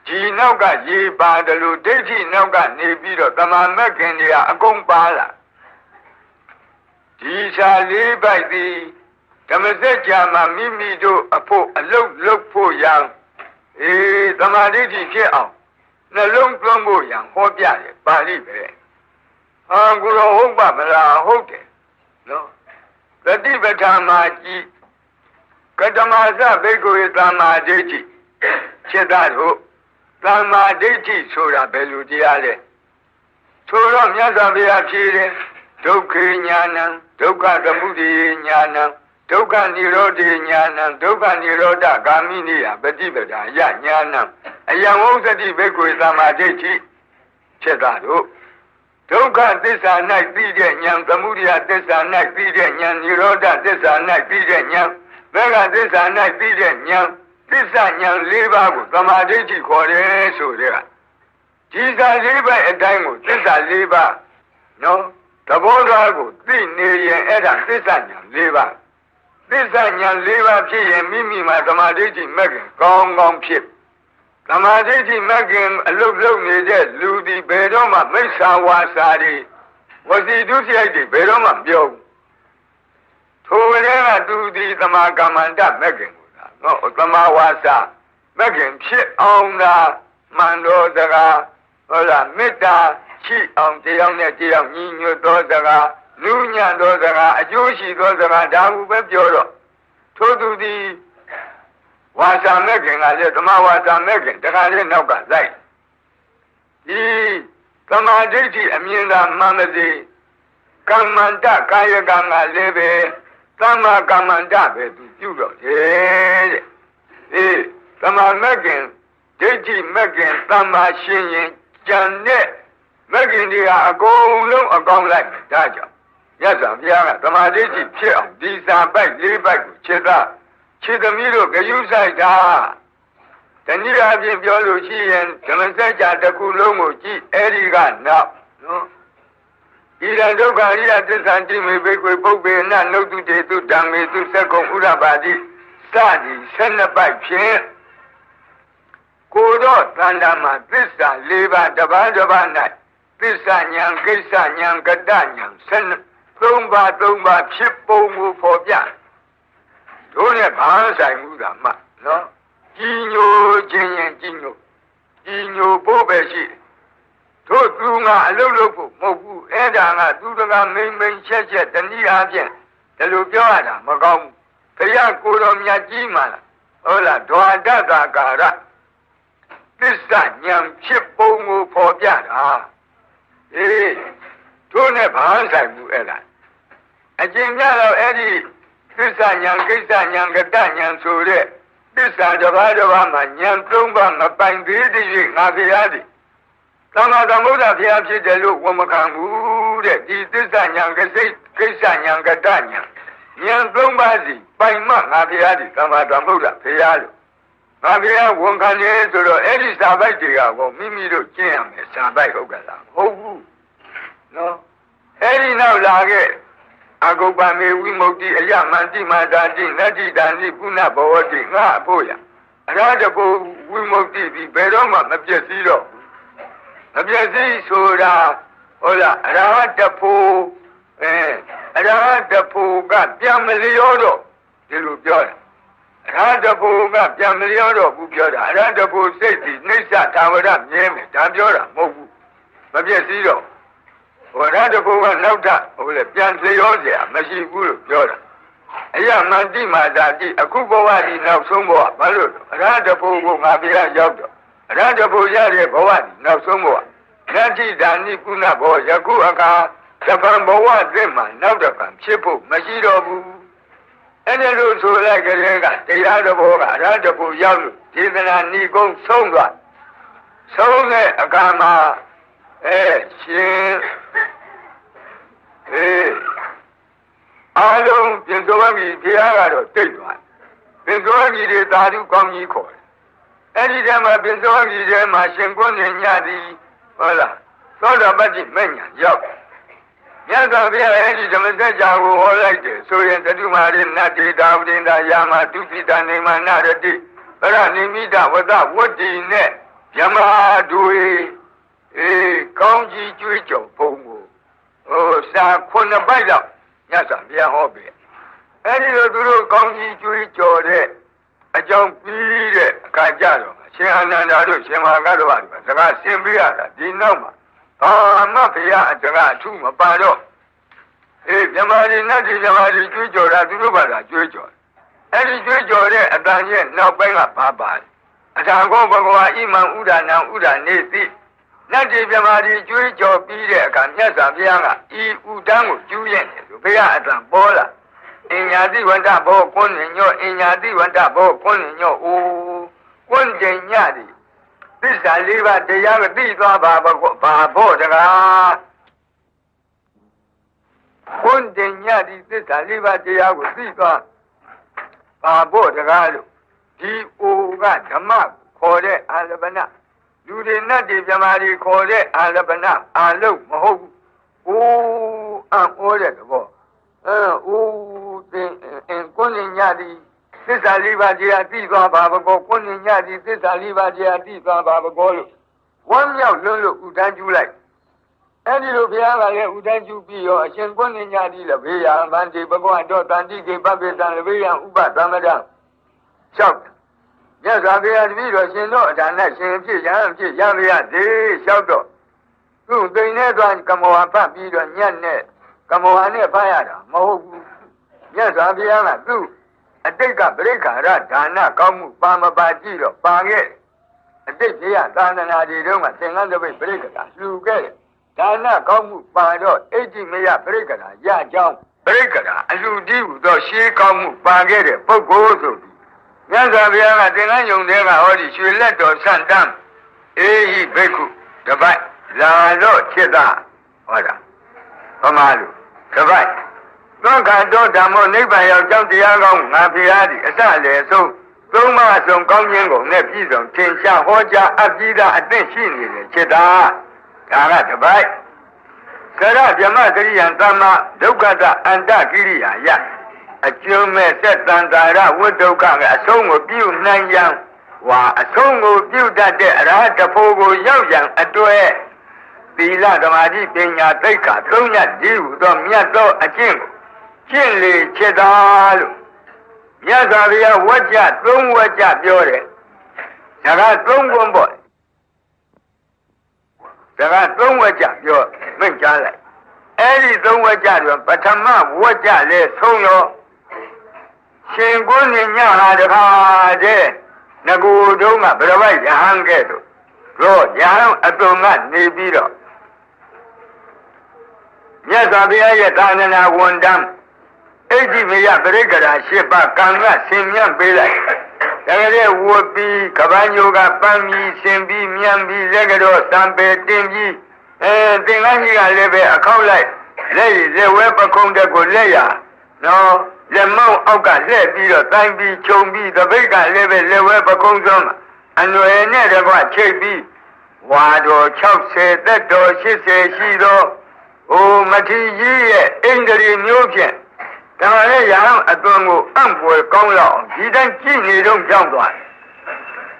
ဒီနောက်ကရေပါတယ်လို့ဒိဋ္ဌိနောက်ကနေပြီးတော့သမာမဂ္ဂင်တွေကအကုန်ပါလာဒီစာလေးပိုက်သည်ဓမ္မစကြာမှာမိမိတို့အဖို့အလုတ်လုပ်ဖို့ရန်သမာဓိဋ္ဌိဖြစ်အောင်နှလုံးသွင်းဖို့ရန်ဟောပြတယ်ပါဠိပဲကိုယ်တော်ဟုတ်ပါမလားဟုတ်တယ်နော်သတိပဋ္ဌာန်မှာကြည်ကတမသဘိက္ခုသမ္မာဒိဋ္ဌိจิตတို့သမ္မာဒိဋ္ဌိဆိုတာဘယ်လိုတရားလဲဆိုတော့မြတ်စွာဘုရားဖြေတယ်ဒုက္ခညာဏံဒုက္ခသမုဒယညာဏံဒုက္ခនិရောဓညာဏံဒုက္ခនិရောဓဂ ामि နိယပฏิပဒါယညာဏံအယံဝုသတိဘိက္ခုသမ္မာဒိဋ္ဌိจิตတို့ဒုက္ခသစ္စာ၌သိတဲ့ဉာဏ်သမုဒယသစ္စာ၌သိတဲ့ဉာဏ်និရောဓသစ္စာ၌သိတဲ့ဉာဏ်မေဃသစ္စာ၌သိတဲ့ဉာဏ်သစ္စာဉာဏ်၄ပါးကိုသမာဓိဋ္ဌိခေါ်တယ်ဆိုတဲ့ဒီစာ၄ပါးအတိုင်းကိုသစ္စာ၄ပါးနော်သဘောထားကိုသိနေရင်အဲ့ဒါသစ္စာဉာဏ်၄ပါးသစ္စာဉာဏ်၄ပါးဖြစ်ရင်မိမိမှာသမာဓိဋ္ဌိမဂ္ဂင်ကောင်းဖြစ်သမာဓိဋ္ဌိမဂ္ဂင်အလုတ်လုပ်နေတဲ့လူဒီဘယ်တော့မှမိစ္ဆာဝါစာတွေဝစီဒုစရိုက်တွေဘယ်တော့မှပြောဘူးထိုကလေးကသူဒီသမာကမ္မန္တမဂ္ဂင်နော်သမာဝါစာမဂ္ဂင်ဖြစ်အောင်လားမှန်တော်စကားဟုတ်လားမေတ္တာရှိအောင်တရားနဲ့တရားညီညွတ်သောစကားလူညံ့သောစကားအကျိုးရှိသောစကားဒါဟုပဲပြောတော့ထိုသူသည်ဝါစာမဂ္ဂင်ကလည်းသမာဝါစာမဂ္ဂင်တခါလေးနောက်ကလိုက်ဒီသမာဓိဋ္ဌိအမြင်သာမှန်မစေကမ္မန္တကာယကံကလည်းပဲသမ္မာကမ္မန္တပဲသူပြုတော့တယ်တဲ့သမာမဂ္ဂင်ဒိဋ္ဌိမဂ္ဂင်သမ္မာရှင်ရင်ကြံတဲ့မဂ္ဂင်တွေကအကုန်လုံးအကောင်းလိုက်ဒါကြောင့် မြတ်စွာဘုရားကသမာဓိရှိဖြစ်အောင်ဒီစာပိုက်၄ပိုက်ကိုခြေသားခြေသမီးတို့ဂယုဆိုင်တာတဏှိအပြင်ပြောလို့ရှိရင်ဓမ္မစကြာတစ်ခုလုံးကိုကြည့်အဲ့ဒီကနောက်နော်ဣဒံဒုက္ခဣဒသစ္စာတိမေဘိက္ခွေပုပ္ပေနနုတုတေတုဓမ္မေတုသက္ကုံဥရပါတိစသည်12ပိုက်ဖြင့်ကိုတော့တဏ္ဍာမှာသစ္စာ၄ပါးတစ်ပါးတစ်ပါး၌သစ္စာဉာဏ်ကိစ္စဉာဏ်ကတ္တဉာဏ်3ပါးဖြစ်ပုံကိုဖော်ပြတို့နဲ့ဘာဆိုင်မှုတာမှနော်ကြီးညိုခြင်းရင်ကြီးညိုဖို့ပဲရှိတို့သူငါအလုပ်လုပ်ဖို့မဟုတ်ဘူးအဲ့ဒါကသူတကမိန်ချက်တနည်းအားဖြင့်ဒီလိုပြောရတာမကောင်းဘူးတရားကိုယ်တော်မြတ်ကြီးမှလားဟုတ်လားဒွါဒတ္တကာရသစ္စာဉာဏ်ဖြစ်ပုံကိုဖော်ပြတာတို့နဲ့ဘာဆိုင်မှုအဲ့ဒါအကျင့်များတော့အဲ့ဒီသစ္စာဉာဏ်ကိစ္စဉာဏ်ကတ္တဉာဏ်ဆိုတဲ့သစ္စာတစ်ပါးမှာဉာဏ်3ပါးမပိုင်သေးတဲ့၍ငါဘုရားသည်သမ္မာသမ္ဗုဒ္ဓဘုရားဖြစ်တယ်လို့ဝန်မခံဘူးတဲ့ဒီသစ္စာဉာဏ်ကိစ္စဉာဏ်ကတ္တဉာဏ်3ပါးစီပိုင်မှငါဘုရားသည်သမ္မာသမ္ဗုဒ္ဓဘုရားလို့ငါဘုရားဝန်ခံတယ်ဆိုတော့အဲ့ဒီစာပိုက်တွေကကိုမိမိတို့ကျင့်ရမယ်စာပိုက်ဟုတ်ကလားမဟုတ်ဘူးနော်အဲ့ဒီနောက်လာခဲ့အဂုပ္ပမေဝိမု ക്തി အယမန္တိမာတာတိနတ္တိတာနိပုဏ္ဏဘဝတိငါအဖို့ရအရဟတပုဝိမု ക്തി ဒီဘယ်တော့မှမပြည့်စည်တော့မပြည့်စည်ဆိုတာဟုတ်လားအရဟတပုအရဟတပုကပြန်မလျောတော့ဒီလိုပြောတယ်အရဟတပုကပြန်မလျောတော့ဘူးပြောတာအရဟတပုစိတ်ဒီနှိစ္စသာဝရမြဲမယ်ဒါပြောတာမဟုတ်ဘူးမပြည့်စည်တော့ဝရတပုကနောက်ထပ်ဟုတ်လေပြန်လျောเสียမရှိဘူးလို့ပြောတာအယမန္တိမာတာတိအခုဘဝဒီနောက်ဆုံးဘဝဘာလို့အရဟတပုကိုငါပြရရောက်တော့အရဟတပုရတဲ့ဘဝဒီနောက်ဆုံးဘဝနတ္တိဒါနိကုဏဘောယခုအခါတပံဘဝသစ်မှာနောက်တပံဖြစ်ဖို့မရှိတော့ဘူးအဲ့ဒါလို့ဆိုလိုက်ကြတဲ့ကတရားတော်ဘောကအရဟတပုရောက်လို့ဒေသနာဏီကုန်းဆုံးသွားဆုံးတဲ့အခါမှာရှင်အားလုံးပြင်တော်ပြီဘုရားကတော့တိတ်သွားပြင်တော်ပြီတွေသာဓုကောင်းကြီးခေါ်တယ်အဲ့ဒီတည်းမှာပြင်တော်ပြီထဲမှာရှင်ကွန်းနေညသည်ဟုတ်လားသောတာပတ္တိမဉ္ဇဉ်ရောက်မြတ်စွာဘုရားအဲ့ဒီဓမ္မစကြာကိုဟောလိုက်တယ်ဆိုရင်တတုမာရိနတ္တိတာဝိန္ဒာယာမတုပိတနေမနာရတိဗရဏိမိတဝတဝတ္တိနဲ့ယမတွေကောင်းကြီးကျွေးကြော်ဘုံကိုစာ9ပိုက်တော့ညစာပြန်ဟောပြီအဲ့ဒီလိုသူတို့ကောင်းကြီးကျွေးကြော်တဲ့အကြောင်းပြီးတဲ့အခါကြတော့ရှင်အနန္ဒာတို့ရှင်မဟာကတ္တဝါတို့စကားဆင်ပြရတာဒီနောက်မှာဘာမှဘုရားအစကားအထူးမပါတော့မြမကြီးနတ်ကြီးမြမကြီးကျွေးကြော်တာသူတို့ဘာသာကျွေးကြော်အဲ့ဒီကျွေးကြော်တဲ့အတန်ရဲ့နောက်ပိုင်းကဘာပါလဲအထာဂောဘဂဝါဣမံဥဒနာဥဒနေတိနတ်ကြီးမြမကြီးကျွေးကြော်ပြီးတဲ့အခါမြတ်စွာဘုရားကဤဥဒန်းကိုကျူးရဲ့တယ်ဆိုဘုရားအတန်ပေါ်လာအင်ညာတိဝန္တဘောကွန်းညောအင်ညာတိဝန္တဘောကွန်းညောအိုးကွန်းကျင်ညတိသစ္စာ၄ပါးတရားကိုသိသွားပါဘောတကားကွန်းကျင်ညတိသစ္စာ၄ပါးတရားကိုသိသွားပါဘောတကားလို့ဒီအိုကဓမ္မခေါ်တဲ့အာလပနလူတွေနတ်တွေမြမာတွေခေါ်တဲ့အာလပနအာလုံးမဟုတ်ဘူးအိုးအံ့ဩတဲ့သဘောအိုးတင်ကွန်းကျင်ညတိသစ္စာလေးပါးတရားသိသွားပါဘကောကိုယ်ညတိသစ္စာလေးပါးတရားသိသွားပါဘကောလို့ဝမ်းမြောက်လွန်းလို့ဥဒန်းကျူးလိုက်အဲ့ဒီလိုဘုရားကလည်းဥဒန်းကျူးပြီးရောအရှင်ကိုယ်ညတိလည်းဘေးရန်ဗန္တိဘကောတော့တန်တိကေပပိတံလည်းဘေးရန်ဥပသမဒံလျှောက်မြတ်စွာဘုရားတပည့်တော်ရှင်တို့အဒါနဲ့ရှင်ဖြစ်ရန်ဖြစ်ရမရသေးလျှောက်တော့သူ့သိနေသွားကမောဟဖတ်ပြီးတော့ညက်နဲ့ကမောဟနဲ့ဖတ်ရတာမဟုတ်ဘူးမြတ်စွာဘုရားကသူ့အတိတ်ကပရိက္ခာရဒါနကောင်းမှုပါမပါကြည့်တော့ပါခဲ့အတိတ်ကြီးကသာသနာတွေတုန်းကသင်္ကန်းတပိတ်ပရိက္ခာလှူခဲ့ဒါနကောင်းမှုပါတော့အဋ္ဌိမယပရိက္ခာရကြောင်းပရိက္ခာအလှူတည်းဟူသောရှေးကောင်းမှုပါခဲ့တဲ့ပုဂ္ဂိုလ်ဆိုပြီးမြတ်စွာဘုရားကသင်္ကန်းယုံတဲ့ကဟောဒီရွှေလက်တော်ဆန့်တမ်းအေဟိဘိက္ခုတပိုက်လာတော့จิตတာဟောတာဘာမှလို့ တပိုက်သောခါတော့ဓမ္မောနိဗ္ဗာန်ရောက်ကြောင်းတရားကောင်းငါဖျားသည်အစလည်းဆုံးသုံးပါးဆုံးကောင်းခြင်းကိုနဲ့ပြည့်စုံသင်ရှားဟောကြားအပ်ပြီးသားအသင့်ရှိနေတယ်จิตတာဒါကတပိုက်ကရဗြဟ္မကရိယံသမ္မာဒုက္ခတအန္တကိရိယာယအကျုံးမဲ့သက်တန်တာရဝိဒုက္ခကအဆုံးကိုပြုနိုင်ရန်ဝါအဆုံးကိုပြုတတ်တဲ့အရဟတဖို့ကိုရောက်ရန်အတွက်သီလဓမ္မတိပညာသိက္ခာသုံးညဒီဟုသောမြတ်သောအကျင့်ကိုကျင့်လေจิตတာလို့မြတ်စွာဘုရားဝကြသုံးဝကြပြောတယ်ဒါကသုံးခွန်းပေါ့ဒါကသုံးဝကြပြောမိန့်ကြားလိုက်အဲ့ဒီသုံးဝကြတော့ပထမဝကြလဲဆုံးရောရှင်ကိုညညဟာတခါတည်းငကူတုံးကဘရဝိုက်ရဟန်းကဲ့သို့ရောရဟန်းအတုံကနေပြီးတော့မြတ်စွာဘုရားရဲ့သာသနာဝန်တန်းဣတိမယပရိက္ခရာ၈ပါးကံကဆင်မြတ်ပေးလိုက်တကယ်ဝတ်ပြီးကပန်းညိုကပန်းပြီးဆင်ပြီးမြန်ပြီးလက်ကတော့တံပေတင်ပြီးသင်္ကန်းကြီးကလည်းပဲအခောက်လိုက်လက်ဝဲပခုံးတက်ကိုလက်ရနော်လက်မောင်းအောက်ကလှည့်ပြီးတော့တိုင်းပြီးခြုံပြီးတပိတ်ကလည်းပဲလက်ဝဲပခုံးစွန်းအနွယ်နဲ့တကွချိတ်ပြီးဝါတော်60သက်တော်80ရှိသောမထီကြီးရဲ့အိန္ဒြေမျိုးဖြင့်ဒါလည်းရဟန်းအသွင်ကိုအံ့ဖွယ်ကောင်းလောက်ဒီတိုင်းကြည့်နေတော့ကြောက်သွား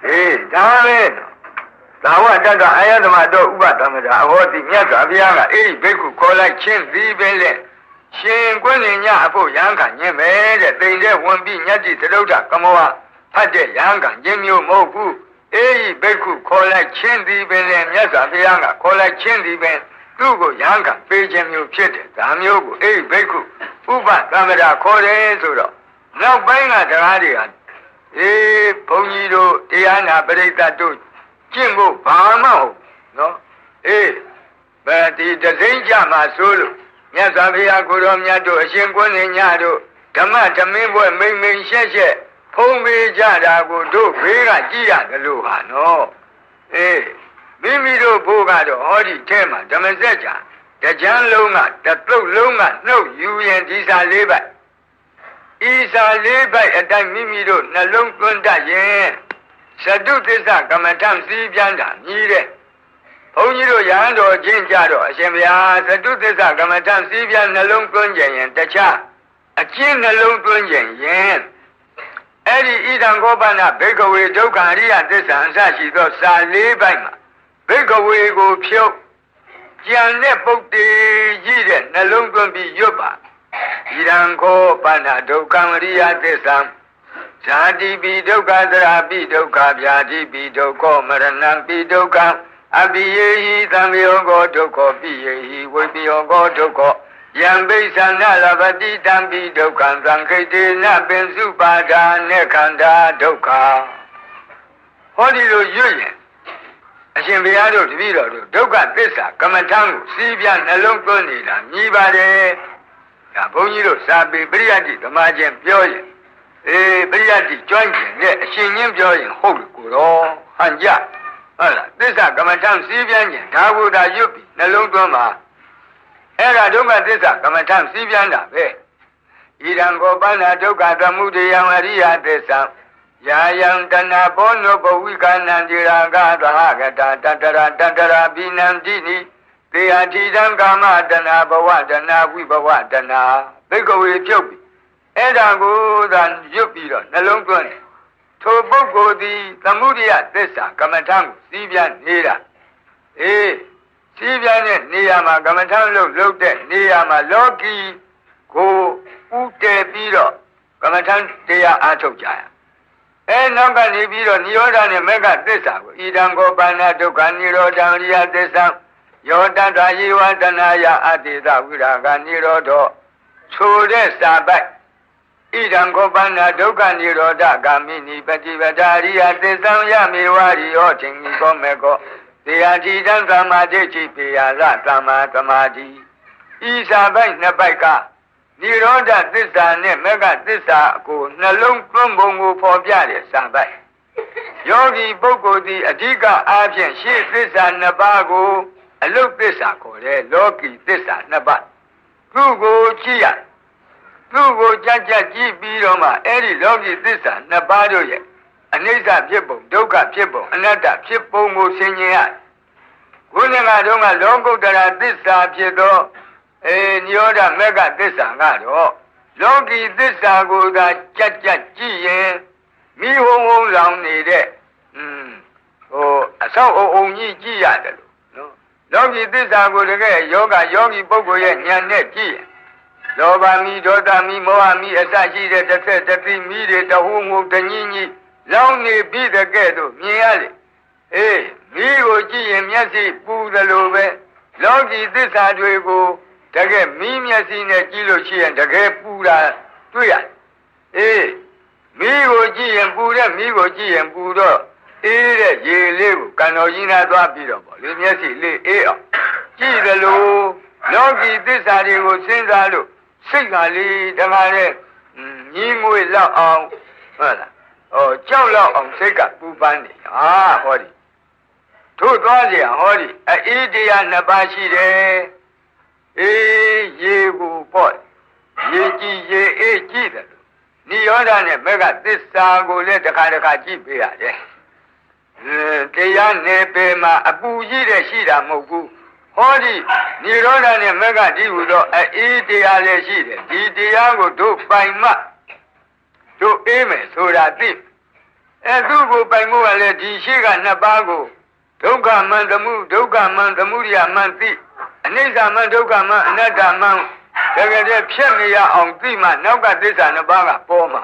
တယ်ဒါပဲသာဝတ္တအာယတမတော်ဥပသမတာအဟောတိမြတ်စွာဘုရားကအဲ့ဒီဘိက္ခုခေါ်လိုက်ချင်းသည်ပဲလေရှင်ကွင်းလင်ညအဖို့ရဟန်းခံခြင်းပဲတဲ့တိမ်တဲ့ဝင်ပြီးညတ်တိသရုဒ္ဓကမောဖတ်တဲ့ရဟန်းခံခြင်းမျိုးမဟုတ်ဘူးအဲ့ဒီဘိက္ခုခေါ်လိုက်ချင်းသည်ပဲလေမြတ်စွာဘုရားကခေါ်လိုက်ချင်းသည်ပဲသူ့ကိုရဟန်းခံပေးခြင်းမျိုးဖြစ်တယ်ဒါမျိုးကိုအဲ့ဒီဘိက္ခုဥပသမတာခေါ်တယ်ဆိုတော့နောက်ပိုင်းကတရားတွေဟာဘုန်းကြီးတို့တရားနာပရိသတ်တို့ကျင့်ဖို့ဘာမှမဟုတ်နော်ဘယ်ဒီတစိမ့်ကြမှာဆိုလို့မြတ်စွာဘုရားကိုတော်မြတ်တို့အရှင်ကွန်းနေညတို့ဓမ္မဓမင်းပွဲမိန်မိန်ရှက်ရှက်ဖုံးပေးကြတာကိုတို့ဘေးကကြည့်ရတယ်လို့ဟာနော်မိမိတို့ဘိုးကတော့ဟောဒီထဲမှာဓမ္မစက်ကြာတကြမ်းလုံးကတသုတ်လုံးကနှုတ်ယူရင်ဒီစာ၄ပိုက်ဤစာ၄ပိုက်အတိုင်းမိမိတို့နှလုံးသွင်းတတ်ရင်သတုသစ္စာကမ္မထံစည်းပြန်တာမြည်တဲ့ဘုန်းကြီးတို့ရဟန်းတော်ချင်းကြတော့အရှင်ဘုရားသတုသစ္စာကမ္မထံစည်းပြန်နှလုံးသွင်းကြရင်တခြားအကျဉ်းနှလုံးသွင်းကြရင်အဲ့ဒီဣဒံကောပနဘိက္ခဝေဒုက္ခအရိယသစ္စာအစရှိသောစာ၄ပိုက်မှာဘိက္ခဝေကိုဖြုတ်ကြံတဲ့ပုတ်တေကြီးတဲ့နှလုံးသွင်းပြီးရွတ်ပါဣဒံကောပနဒုက္ခအရိယသစ္စာဇာတိပိဒုက္ခသရာပိဒုက္ခဗျာတိပိဒုက္ခမရဏံပိဒုက္ခအပိယေဟိသံယောကောဒုက္ခပိယေဟိဝိပယောကောဒုက္ခယံပိသနလဗတိတံပိဒုက္ခံသံခိတေနပင်စုပါဒာနေခန္ဓာဒုက္ခဟောဒီလိုရွတ်ရင်အရှင်ဘုရားတို့တပည့်တော်တို့ဒုက္ခသစ္စာကမ္မထံကိုစီးပြနှလုံးသွင်းနေတာမြည်ပါတယ်ဒါဘုန်းကြီးတို့စာပေပရိယတ္တိဓမ္မချင်းပြောရင်ပရိယတ္တိကျွမ်းကျင်တဲ့အရှင်ချင်းပြောရင်ဟုတ်လို့ကိုတော့ဟန်ကြဟုတ်လားသစ္စာကမ္မထံစီးပြန်ခြင်းဒါကိုသာရွတ်ပြီးနှလုံးသွင်းပါအဲ့ဒါဒုက္ခသစ္စာကမ္မထံစီးပြန်တာပဲဣဒံကောပနာဒုက္ခသမုဒယံအရိယသစ္စာယာယံတဏဘောနုဘဝိကနံတိရာဂသဟကတာတတရာဘိနံတိနိတေယတိတံကာမတဏဘဝတဏဝိဘဝတဏဘိက္ခဝေဖြုတ်ပြီးအဲ့ဒါကိုသာရွတ်ပြီးတော့နှလုံးသွင်းတယ်ထိုပုဂ္ဂိုလ်သည်သမုဒယသစ္စာကမ္မထံကိုစီးပြန်နေတာစီးပြန်တဲ့နေရာမှာကမ္မထံလုပ်တဲ့နေရာမှာလောကီကိုဥတည်ပြီးတော့ကမ္မထံတရားအားထုတ်ကြရနောက်ကနေပြီးတော့နိရောဓနဲ့မေဃသစ္စာကိုဣဒံကောပနာဒုက္ခနိရောဓံရိယသစ္စာယောတတယေဝတနာယအတေသဝိရာဂနိရောဓဆိုတဲ့စာပိုက်ဣဒံကောပနာဒုက္ခနိရောဓဂ ामि နိပฏิပဒါရိယသစ္ဆံယမေဝရိယောထင်ကြီးကောမေကောတေယတိတံသမ္မာဒိဋ္ဌိပေယလသမ္မာသမာဓိဤစာပိုက်နှစ်ပိုက်ကနိရောဓသစ္စာနဲ့မေဃသစ္စာကိုနှလုံးသွင်းပုံကိုဖော်ပြတဲ့စာပိုက်ယောဂီပုဂ္ဂိုလ်သည်အဓိကအားဖြင့်ရှေ့သစ္စာနှစ်ပါးကိုအလုတ်သစ္စာခေါ်တယ်လောကီသစ္စာနှစ်ပါး သူ့ကိုကြည့်ရသူ့ကိုကြက်ကြက်ကြည့်ပြီးတော့မှအဲ့ဒီလောကီသစ္စာနှစ်ပါးတို့ရဲ့အနိစ္စဖြစ်ပုံဒုက္ခဖြစ်ပုံအနတ္တဖြစ်ပုံကိုဆင်ခြင်ရခုနကတော့လောကုတ္တရာသစ္စာဖြစ်သောနိရောဓမဂ္ဂသစ္စာကတော့လောကီသစ္စာကိုသာကြက်ကြက်ကြည့်ရင်မိဟုံဟုံလောင်နေတဲ့အဆောက်အုံကြီးကြည့်ရတယ်လို့နော်လောကီသစ္စာကိုတကယ်ယောဂီပုဂ္ဂိုလ်ရဲ့ဉာဏ်နဲ့ကြည့်ရင်လောဘမီဒေါသမီမောဟမီအစရှိတဲ့တစ်ဆက်တစ်သိမီတွေတဟုံဟုံတညင်းကြီးလောင်နေပြီတကဲ့သို့မြင်ရလေမီးကိုကြည့်ရင်မျက်စိပူသလိုပဲလောကီသစ္စာတွေကိုတကယ်မီးမျက်စိနဲ့ကြည့်လို့ရှိရင်တကယ်ပူတာတွေ့ရတယ်မီးကိုကြည့်ရင်ပူတဲ့မီးကိုကြည့်ရင်ပူတော့တဲ့ရေလေးကိုကံတော်ကြီးနာသွားပြီးတော့ဗောလေမျက်စိလေးအောင်ကြည့်သလိုလောကီသစ္စာတွေကိုစဉ်းစားလို့စိတ်ကလေးတခါနဲ့ညီငွေလောက်အောင်ဟုတ်လားကြောက်လောက်အောင်စိတ်ကပူပန်းနေဟောဒီတို့သွားကြဟောဒီအေးတရားနှစ်ပါးရှိတယ်ရေကိုပေါ့ရေကြည့်ရေအေးကြည့်တယ်နိရောဓနဲ့မဂ္ဂသစ္စာကိုလည်းတစ်ခါကြည့်ပေးရတယ်တရားနယ်ပယ်မှာအပူကြီးတဲ့ရှိတာမဟုတ်ဘူးဟောဒီနိရောဓနဲ့မဂ္ဂဒီဟုသောအေးတရားလည်းရှိတယ်ဒီတရားကိုတို့ပိုင်မှတို့အေးမယ်ဆိုတာသိသူ့ကိုပိုင်ဖို့ကလည်းဒီရှိကနှစ်ပါးကိုဒုက္ခမံသမှုဒုက္ခမံသမှုရိယမံသိအနိစ္စမံဒုက္ခမံအနတ္တမံတကယ်တည်းဖြစ်မရအောင်သိမှနောက်ကသစ္စာနှစ်ပါးကပေါ်မှာ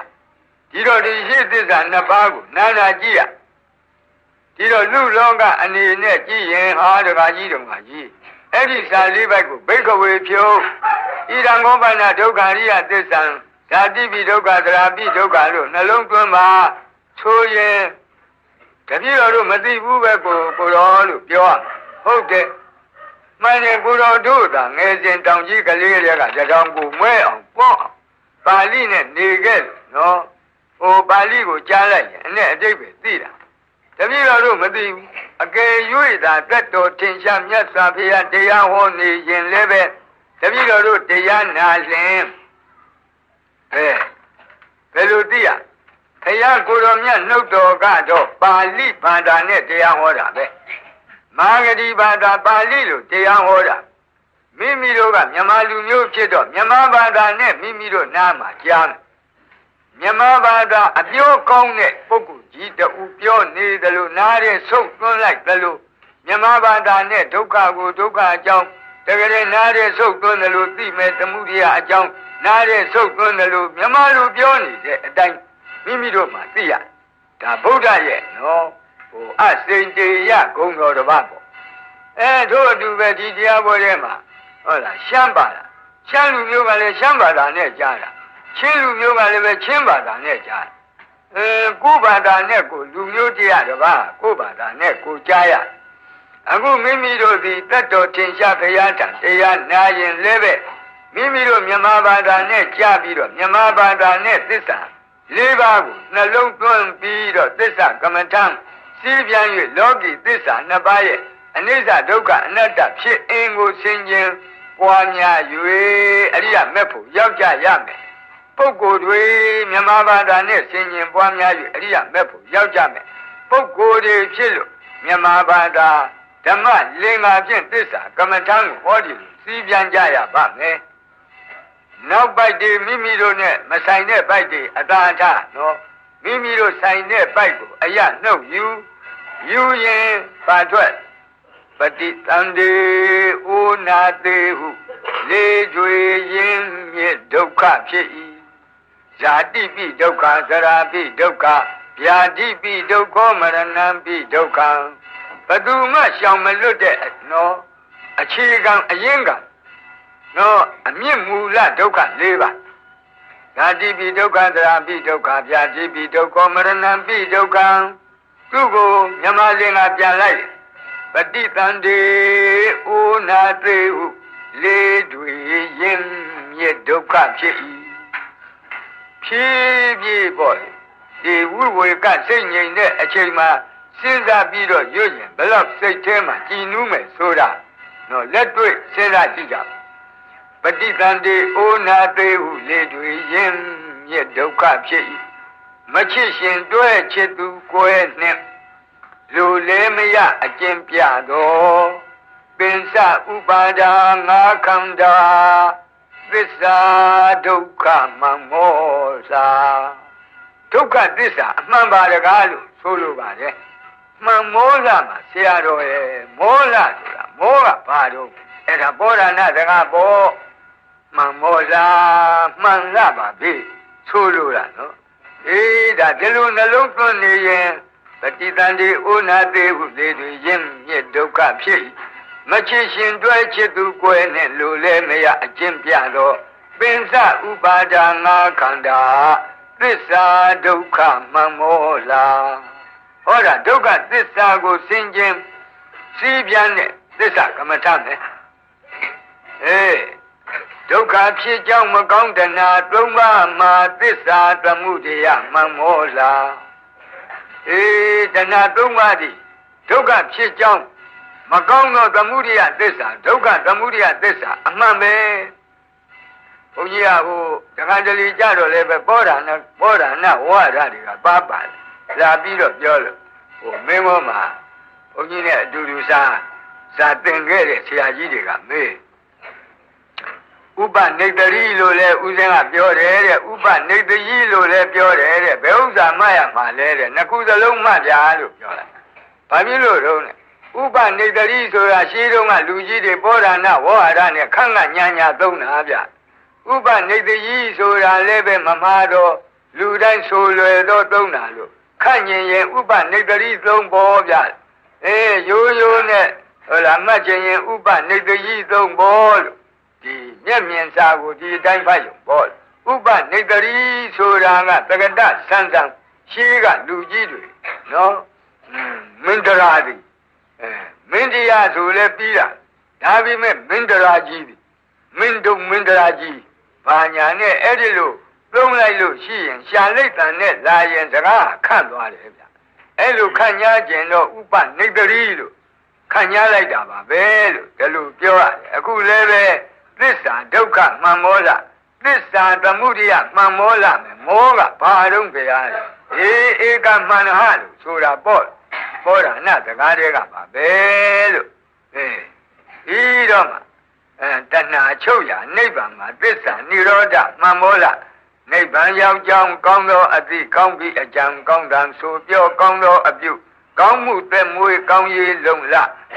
ဒီတော့ဒီရှိသစ္စာနှစ်ပါးကိုနာကြည့်ရဒီတော့လူလောကအနေနဲ့ကြည့်ရင်ဟာတကားကြီးအဲ့ဒီစာလေးပိုက်ကိုဘိက္ခဝေဖြုတ်ဣဒံဂောပနာဒုက္ခရိယသစ္ဆံဓာတိပိဒုက္ခသရာပိဒုက္ခလို့နှလုံးသွင်းပါဆိုရင်တပည့်တော်တို့မသိဘူးပဲကိုတော်လို့ပြောဟုတ်တယ်မှန်တယ်ကိုတော်တို့သာငယ်စဉ်တောင်ကြီးကလေးတွေကတထောင်ကိုမွဲအောင်ပေါ့အောင်ပါဠိနဲ့နေခဲ့နော်ပါဠိကိုကြားလိုက်ရင်အနဲ့အတိတ်ပဲသိတာတပည့်တော်တို့မသိဘူးအကယ်၍သာတက်တော်ထင်ရှားမြတ်စွာဘုရားတရားဟောနေရင်လည်းပဲတပည့်တော်တို့တရားနာလင်ဘယ်လိုသိရဘုရားကိုယ်တော်မြတ်နှုတ်တော်ကတော့ပါဠိဘာသာနဲ့တရားဟောတာပဲမာဂတိဘာသာပါဠိလိုတရားဟောတာမိမိတို့ကမြန်မာလူမျိုးဖြစ်တော့မြန်မာဘာသာနဲ့မိမိတို့နားမှာကြားတယ်မြန်မာဘာသာအပြောကောင်းတဲ့ပုဂ္ဂိုလ်ကြီးတူပြောနေတယ်လို့နားရဲဆုတ်သွန်းလိုက်တယ်လို့မြန်မာဘာသာနဲ့ဒုက္ခကိုဒုက္ခအကြောင်းတကယ်နားရဲဆုတ်သွန်းတယ်လို့သိမဲ့သမှုရိယအကြောင်းနားရဲဆုတ်သွန်းတယ်လို့မြန်မာလူပြောနေတဲ့အတိုင်းမိမိတို့မှသိရဒါဗုဒ္ဓရဲ့နော်အစိန်တေယဂုံတော်တစ်ပါးပေါ့တို့အတူပဲဒီတရားပွဲထဲမှာဟုတ်လားရှမ်းပါလားရှမ်းလူမျိုးကလည်းရှမ်းဘာသာနဲ့ကြားတာချင်းလူမျိုးကလည်းပဲချင်းဘာသာနဲ့ကြားကိုယ်ဘာသာနဲ့ကိုလူမျိုးတရားတစ်ပါးကိုယ်ဘာသာနဲ့ကိုကြားရအခုမိမိတို့ဒီတတ်တော်ထင်ရှားဘုရားထံတရားနာရင်လည်းပဲမိမိတို့မြန်မာဘာသာနဲ့ကြားပြီးတော့မြန်မာဘာသာနဲ့သစ္စာလေးပါးကိုနှလုံးသွင်းပြီးတော့သစ္စာကမ္မထံစီးပြန်၍လောကီသစ္စာနှစ်ပါးရဲ့အနိစ္စဒုက္ခအနတ္တဖြစ်အင်းကိုဆင်ခြင်ပွားများ၍အရိယမေဖို့ရောက်ကြရမယ်ပုဂ္ဂိုလ်တွေမြန်မာဘာသာနဲ့ဆင်ခြင်ပွားများ၍အရိယမေဖို့ရောက်ကြမယ်ပုဂ္ဂိုလ်တွေဖြစ်လို့မြန်မာဘာသာဓမ္မလင်္ကာဖြင့်သစ္စာကမ္မထံကိုဟောဒီစီးပြန်ကြရပါမယ်နောက်ပိုက်တွေမိမိတို့နဲ့မဆိုင်တဲ့ပိုက်တွေအတာအထနော်မိမိတို့ဆိုင်တဲ့ပိုက်ကိုအယနှုတ်ယူရင်ပါထွက်ပฏิတံတေဩနာတေဟုလေးကြွေရင်မြစ်ဒုက္ခဖြစ်၏ဇာတိပိဒုက္ခသရာပိဒုက္ခဗျာတိပိဒုက္ခမရဏံပိဒုက္ခဘသူမှရှောင်မလွတ်တဲ့နော်အခြေခံအရင်ကနော်အမြင့်မူလဒုက္ခ၄ပါးဇာတိပိဒုက္ခသရာပိဒုက္ခဗျာတိပိဒုက္ခမရဏံပိဒုက္ခသူ့ကိုမြန်မာလင်္ကာပြန်လိုက်ပฏิတံတေဩနာတေဟုလေးတွေရင်မြစ်ဒုက္ခဖြစ်၏ဖြည်းဖြည်းပေါ့ဒီဝိဝေကစိတ်ငြိမ်တဲ့အချိန်မှာစဉ်းစားပြီးတော့ရွတ်ရင်ဘလောက်စိတ်ထဲမှာကြည်နူးမယ်ဆိုတာနော်လက်တွေ့စဉ်းစားကြည့်ကြပ ฏิตันติโอนาเตหุလေတွေရင်မြစ်ဒုက္ခဖြစ်၏မချစ်ရှင်တွဲချစ်သူကိုယ်နှင့်လူလည်းမရအကျင့်ပြတော်ပင်စဥပါဒာငါခန္ဓာသစ္စာဒုက္ခမမောစာဒုက္ခသစ္စာအမှန်ပါတကားလို့ဆိုလိုပါတယ်မှန်မောလာမှာဆရာတော်ရဲ့မောလာဆိုတာမောကဘာတော့အဲ့ဒါဘောဓနာစကားပေါ့မှန်မောလာမှန်လာပါပြီဆိုလိုတာနော်ဒါဒီလိုနှလုံးသွင်းနေရင်ပฏิတန်တိဩနာသေးဟုလေတွေရင်မြစ်ဒုက္ခဖြစ်၏မချစ်ရှင်တွဲချစ်သူကိုယ်နဲ့လူလည်းမရအကျင့်ပြတော့ပင်စဥပါဒာငါခန္ဓာသစ္စာဒုက္ခမမောလာဟောတာဒုက္ခသစ္စာကိုဆင်ခြင်စီးပြန်တဲ့သစ္စာကမ္မထမယ်ဒုက္ခဖြစ်ကြောင်းမကောင်းတနာသုံးပါးမှာသစ္စာသမုဒယမမောလာတဏှာသုံးပါးသည်ဒုက္ခဖြစ်ကြောင်းမကောင်းသောသမုဒယသစ္စာဒုက္ခသမုဒယသစ္စာအမှန်ပဲဘုန်းကြီးကဟိုတခါတလေကြတော့လည်းပဲပောဓာနဝါဒတွေကပါလာပြီးတော့ပြောလို့ဟိုမင်းမောမှာဘုန်းကြီးနဲ့အတူတူစာသင်ခဲ့တဲ့ဆရာကြီးတွေကမေးဥပနိတရီလို့လဲဦးဇင်းကပြောတယ်တဲ့ဥပနိတရီလို့လဲပြောတယ်တဲ့ဘယ်ဥစ္စာမှတ်ရမှာလဲတဲ့နှစ်ခုစလုံးမှတ်ပြလို့ပြောလိုက်ဘာဖြစ်လို့တော့လဲဥပနိတရီဆိုတာရှင်းတုန်းကလူကြီးတွေပောဓာနဝါဒနဲ့ခန့်ကညာသုံးတာဗျဥပနိတရီဆိုတာလည်းပဲမမှားတော့လူတိုင်းဆိုလွယ်တော့သုံးတာလို့ခန့်ညင်ရင်ဥပနိတရီသုံးပေါ်ဗျရိုးရိုးနဲ့ဟုတ်လားမှတ်ချင်ရင်ဥပနိတရီသုံးပေါ်လို့ဒီမျက်မြင်စာကိုဒီအတိုင်းဖတ်ရုံပေါ့ဥပနိတရီဆိုတာကတက္ကတဆန်းဆန်းရှိကလူကြီးတွေနော်မင်းတရာသည်မင်းတရားဆိုလဲပြီးတာဒါပေမဲ့မင်းတရာကြီးသည်မင်းတို့မင်းတရာကြီးဘာညာနဲ့အဲ့ဒီလိုသုံးလိုက်လို့ရှိရင်ရှာလိတ်တန်နဲ့လာရင်စကားခန့်သွားတယ်ဗျအဲ့လိုခန့်ညာကျင်တော့ဥပနိတရီလို့ခန့်ညာလိုက်တာပါပဲလို့ဒါလိုပြောရတယ်အခုလည်းပဲသစ္စာဒုက္ခမှန်မောလာသစ္စာသမုဒယမှန်မောလာမယ်မောကဘာတော့ကြရလဲဧကမန္ဟလို့ဆိုတာပေါ့ဘောဓာနစကားတွေကပါပဲလို့ဒီတော့မှတဏှာချုပ်ရနိဗ္ဗာန်မှာသစ္စာនិရောဓမှန်မောလာနိဗ္ဗာန်ရောက်ကြောင်းကောင်းသောအသည့်ကောင်းပြီးအကြံကောင်းတံဆိုပြောကောင်းသောအပြုကောင်းမှုသက်မွေးကောင်းရည်လုံလ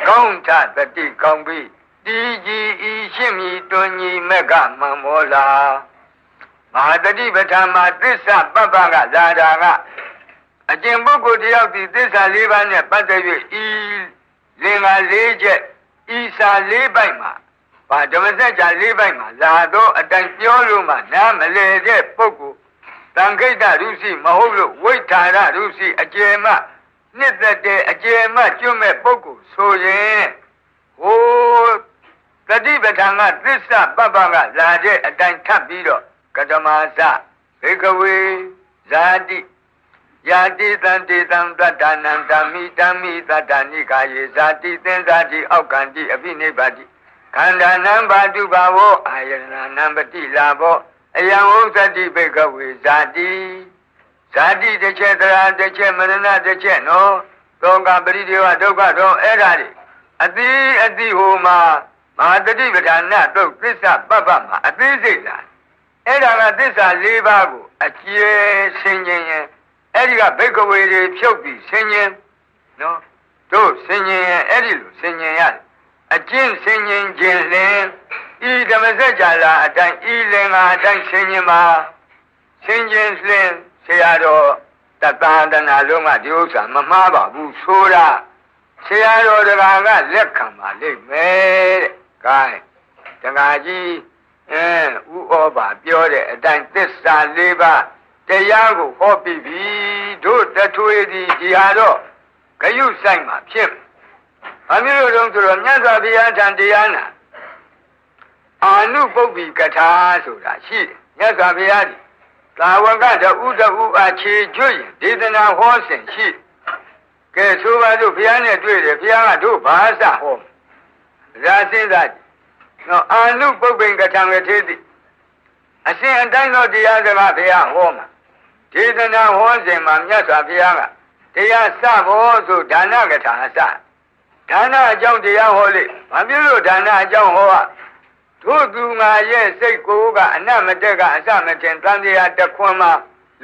ကောင်းထတတိကောင်းပြီးဒီကြီးဤရှင်းမီတွင်ညီမက်ကမှန်မောလာမဟာတတိပဋ္ဌာန်မှာသစ္စာပပ္ပကလာတာကအကျင့်ပုဂ္ဂိုလ်တယောက်ဒီသစ္စာ၄ပါးနဲ့ပတ်သက်၍ဤလင်္ကာ၄ချက်ဤစာ၄ပိုက်မှာဗာဓမ္မစကြာ၄ပိုက်မှာလာတော့အတိုင်းပြောလို့မှနားမလည်တဲ့ပုဂ္ဂိုလ်တန်ခိတ္တရုစီမဟုတ်လို့ဝိဋ္ဌာရရုစီအကျေမနှစ်သက်တဲ့အကျေမကျွတ်မဲ့ပုဂ္ဂိုလ်ဆိုရင်ဟိုတတိပဋ္ဌာန်ကသစ္စာပပ္ပကလာတဲ့အတိုင်းထပ်ပြီးတော့ကတမသဘေကဝေဇာတိယာတိတံတေတံတတ္တနံဓမ္မိတတ္တနိကာယေဇာတိသင်္ဇာတိအောက်ကံတိအပိနိဗ္ဗာတိခန္ဓာနံဘာတုဘာဝအာယတနာနံပတိလာဘောအယံဥစ္စတိဘေကဝေဇာတိတစ်ချက်သရာတစ်ချက်မရဏတစ်ချက်နော်သောကပရိဒေဝဒုက္ခတော့အဲ့ဒါတွေအတိဟိုမှာမဟာတတိပဋ္ဌာန်တုတ်သစ္စာပပ္ပမှာအသေးစိတ်လာအဲ့ဒါကသစ္စာ၄ပါးကိုအကျယ်ဆင်ခြင်ရင်အဲ့ဒီကဘိက္ခဝေတွေဖြုတ်ပြီးဆင်ခြင်နော်တို့ဆင်ခြင်ရင်အဲ့ဒီလိုဆင်ခြင်ရတယ်အကျင့်ဆင်ခြင်ခြင်းလင်ဤဓမ္မစကြာလာအတိုင်းဤလင်္ကာအတိုင်းဆင်ခြင်မှာဆင်ခြင်လင်ဆရာတော်တသန္တနာလုံးကဒီဥစ္စာမမှားပါဘူးဆိုတာဆရာတော်တကာကလက်ခံပါလိမ့်မယ်တဲ့။ gain တကာကြီးဥဩဘာပြောတဲ့အတိုင်းသစ္စာ၄ပါးတရားကိုဟောပြီးပြီတို့တထွေသည်ဒီဟာတော့ဂယုဆိုင်မှာဖြစ်။ဘာဖြစ်လို့လဲဆိုတော့မြတ်စွာဘုရားထံတရားနာအာနုပုပ္ပိကထာဆိုတာရှိတယ်။မြတ်စွာဘုရားဒီသာဝကတဥဒဥအခြေကျွရင်ဒေသနာဟောစဉ်ရှိကဲဆိုပါစို့ဘုရားနဲ့တွေ့တယ်ဘုရားကတို့ဘာသာဟောရာစင်းစား နော်အာနုပုပ္ပိန်ကထံဝေထေတိအစဉ်အတိုင်းသောတရားစကားဘုရားဟောမှာဒေသနာဟောစဉ်မှာမြတ်စွာဘုရားကတရားစဖို့ဆိုဒါနကထာအစဒါနအကြောင်းတရားဟောလေဘာဖြစ်လို့ဒါနအကြောင်းဟောอ่ะတို့သူငါရဲ့စိတ်ကိုကအနမတက်ကအစမတင်တန်တရားတခွန်းမှာ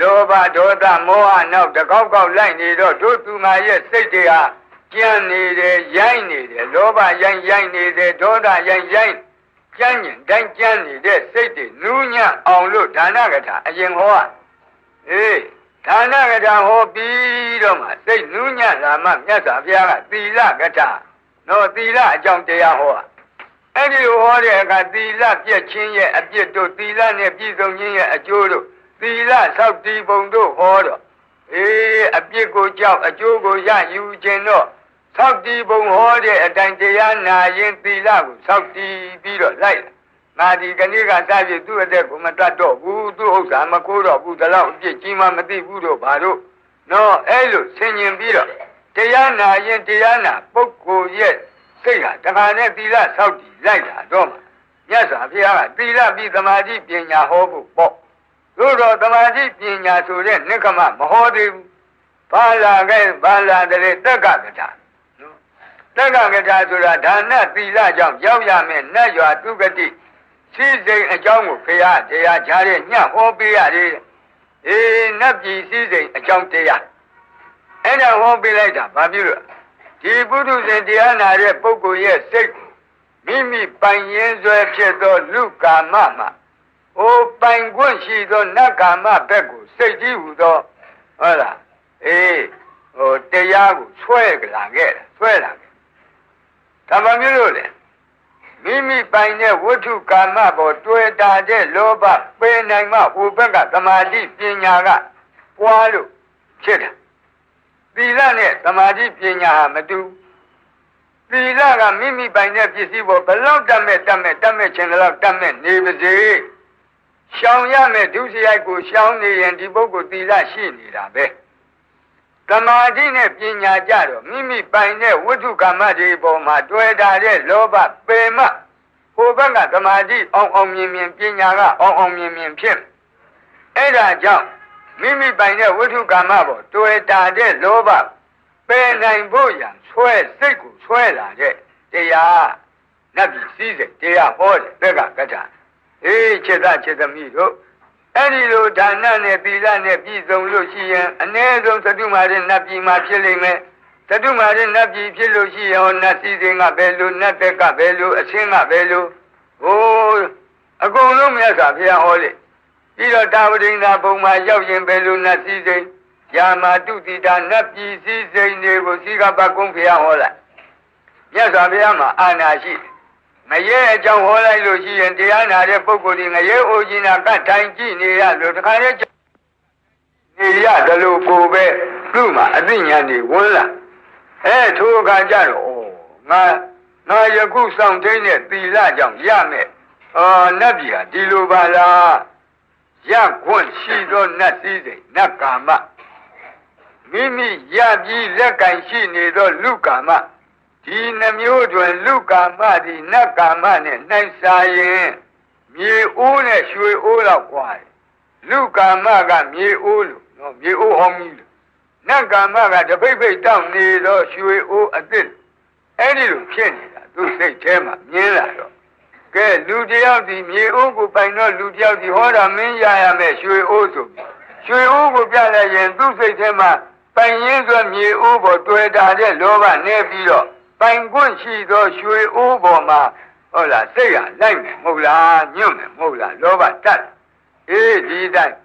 လောဘဒေါသမောဟနောက်တကောက်ကောက်လိုက်နေတော့တို့သူငါရဲ့စိတ်တရားကြမ်းနေတယ်ရိုက်နေတယ်လောဘရိုက်နေတယ်ဒေါသရိုက်ကြမ်းကျင်တိုင်းကြမ်းနေတဲ့စိတ်တွေနူးညံ့အောင်လို့ဒါနကထာအရင်ဟောอ่ะဒါနကထာဟောပြီးတော့မှစိတ်နူးညံ့လာမှမြတ်စွာဘုရားကသီလကထာနော်သီလအကြောင်းတရားဟောอ่ะအဲ့ဒီဟောတဲ့အခါသီလပြည့်ခြင်းရဲ့အပြစ်တို့သီလနဲ့ပြည့်စုံခြင်းရဲ့အကျိုးတို့သီလဆောက်တည်ပုံတို့ဟောတော့အပြစ်ကိုကြောက်အကျိုးကိုရယူခြင်းတော့ဆောက်တည်ပုံဟောတဲ့အတိုင်းတရားနာရင်သီလကိုဆောက်တည်ပြီးတော့လိုက်ငါဒီကနေ့ကစပြီးသူ့အသက်ကိုမတတ်တော့ဘူးသူ့ဥစ္စာမကိုးတော့ဘူးဒါတော့အပြစ်ကြီးမှမသိဘူးတော့ဘာလို့နော်အဲ့လိုဆင်ញင်ပြီးတော့တရားနာရင်တရားနာပုဂ္ဂိုလ်ရဲ့စိတ်ဟာတခါနဲ့သီလဆောက်တည်လိုက်တာတော့မှမြတ်စွာဘုရားကသီလပြီးသမာဓိပညာဟောဖို့ပေါ့သို့တော့သမာဓိပညာဆိုတဲ့နိက္ခမမဟောသေးဘူးဘာလာတဲ့တက္ကကထာနော်တက္ကကထာဆိုတာဒါနသီလကြောင့်ရောက်ရမယ်နတ်ရွာသူဂတိစိစိမ်အကြောင်းကိုဘုရားတရားကြားတဲ့ညဟောပေးရတယ်နတ်ပြည်စိစိမ်အကြောင်းတရားအဲ့ဒါဟောပေးလိုက်တာဘာဖြစ်လို့ဒီပုထုဇဉ်တရားနာတဲ့ပုဂ္ဂိုလ်ရဲ့စိတ်မိမိပိုင်ရင်းစွဲဖြစ်သောလူကာမမှာပိုင်ခွင့်ရှိသောနတ်ကာမဘက်ကိုစိတ်ကြီးဟူသောဟုတ်လားတရားကိုဆွဲလာခဲ့ဒါမှမဟုတ်လေမိမိပိုင်တဲ့ဝတ္ထုကာမပေါ်တွေ့တာတဲ့လောဘပယ်နိုင်မှဟိုဘက်ကသမာဓိပညာကပွားလို့ဖြစ်တယ်သီလနဲ့သမာဓိပညာဟာမတူသီလကမိမိပိုင်တဲ့ပစ္စည်းပေါ်ဘလောက်တတ်မဲ့ခြင်းလောက်တတ်မဲ့နေပါစေရှောင်ရမယ်ဒုစရိုက်ကိုရှောင်နေရင်ဒီပုဂ္ဂိုလ်သီလရှိနေတာပဲသမာဓိနဲ့ပညာကြတော့မိမိပိုင်တဲ့ဝတ္ထုကာမတွေပေါ်မှာတွေ့တာတဲ့လောဘပယ်မှဟိုဘက်ကသမာဓိအောင်မြင်ပညာကအောင်မြင်ဖြစ်အဲ့ဒါကြောင့်မိမိပိုင်တဲ့ဝတ္ထုကာမပေါ်တွေ့တာတဲ့လောဘပယ်နိုင်ဖို့ရန်စိတ်ကိုဆွဲလာတဲ့တရားနတ်ပြည်စည်းစိမ်တရားဟောတဲ့တက္ကကထာခြေသမီးတို့အဲ့ဒီလိုဒါနနဲ့သီလနဲ့ပြည့်စုံလို့ရှိရင်အ ਨੇ ဆုံးသတုမာရနတ်ပြည်မှာဖြစ်လိမ့်မယ်သတုမာရနတ်ပြည်ဖြစ်လို့ရှိရင်နတ်စည်းစိမ်ကဘယ်လိုနတ်တက်ကဘယ်လိုအချင်းကဘယ်လိုအကုန်လုံးမြတ်စွာဘုရားဟောလေပြီးတော့တာဝတိန်သာဘုံမှာရောက်ရင်ဘယ်လိုနတ်စည်းစိမ်ယာမာတုတိတာနတ်ပြည်စည်းစိမ်တွေကိုစီကပတ်ကုန်းဘုရားဟောလိုက်မြတ်စွာဘုရားမှာအာနာရှိငရဲအကြောင်းဟောလိုက်လို့ရှိရင်တရားနာတဲ့ပုဂ္ဂိုလ်ဒီငရဲအိုကြီးနာကထိုင်ကြည့်နေရလို့တခါတည်းနေရတယ်လို့ကိုပဲသူ့မှာအသိဉာဏ်တွေဝင်လာထိုအခါကျတော့ငါယခုဆောင်သိတဲ့သီလကြောင့်ရမယ်နတ်ပြည်ဟာဒီလိုပါလားရခွင့်ရှိသောနတ်စည်းစိမ်နတ်ကာမမိမိရပြီးလက်ကင်ရှိနေသောလူကာမဒီနှမျိုးတွင်လူကာမဒီနတ်ကာမနဲ့နှိုင်းစားရင်မြေအိုးနဲ့ရွှေအိုးလောက်ကွာတယ်လူကာမကမြေအိုးလို့နော်မြေအိုးဟောင်းကြီးလို့နတ်ကာမကတပိတ်ပိတ်တောက်နေသောရွှေအိုးအသစ်အဲ့ဒီလိုဖြစ်နေတာသူစိတ်ထဲမှာမြင်လာတော့ကဲလူတယောက်ဒီမြေအိုးကိုပိုင်တော့လူတယောက်ဒီဟောတာမင်းရရမယ်ရွှေအိုးဆိုရွှေအိုးကိုပြလိုက်ရင်သူစိတ်ထဲမှာပိုင်ရင်းဆိုမြေအိုးပေါ်တွေ့တာတဲ့လောဘနဲ့ပြီးတော့ပိုင်ခွင့်ရှိသောရွှေအိုးပေါ်မှာဟုတ်လားစိတ်ကလိုက်မယ်မဟုတ်လားညွန့်မယ်မဟုတ်လားလောဘတတ်ဒီတိုင်း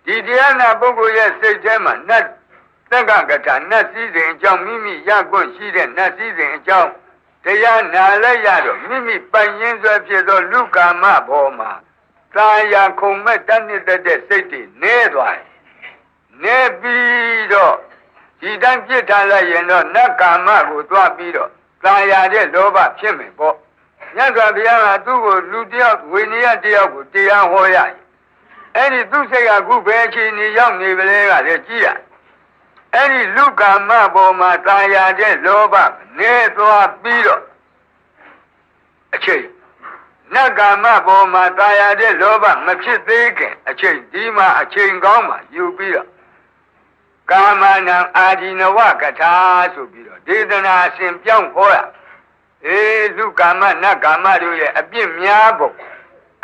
ဒီတရားနာပုဂ္ဂိုလ်ရဲ့စိတ်ထဲမှာနတ်တက္ကကထာနတ်စည်းစိမ်အကြောင်းမိမိရခွင့်ရှိတဲ့နတ်စည်းစိမ်အကြောင်းတရားနာလိုက်ရတော့မိမိပိုင်ရင်းစွဲဖြစ်သောလူကာမဘောမှာသာယာခုံမဲ့တတ်တဲ့စိတ်တွေနဲသွားတယ်နဲပြီးတော့ဒီတိုင်းပြစ်ထားလိုက်ရင်တော့နတ်ကာမကိုသွားပြီးတော့သာယာတဲ့လောဘဖြစ်မယ်ပေါ့မြတ်စွာဘုရားကသူ့ကိုလူတယောက်ဝိနည်းတယောက်ကိုတရားဟောရရင်အဲ့ဒီသူ့စိတ်ကခုဘယ်အချိန်နေရောက်နေပါလဲကလည်းကြည့်ရအဲ့ဒီလူကာမပေါ်မှာသာယာတဲ့လောဘနဲသွားပြီးတော့အချိန် နတ်ကာမပေါ်မှာตายရတဲ့လောဘမဖြစ်သေးခင်အချိန်ဒီမှာအချိန်ကောင်းမှယူပြီးတော့ကာမနံအာဒီနဝကထာဆိုပြီးတော့ဒေသနာအစဉ်ပြောင်းဟောရလူကာမနတ်ကာမတို့ရဲ့အပြစ်များပုံ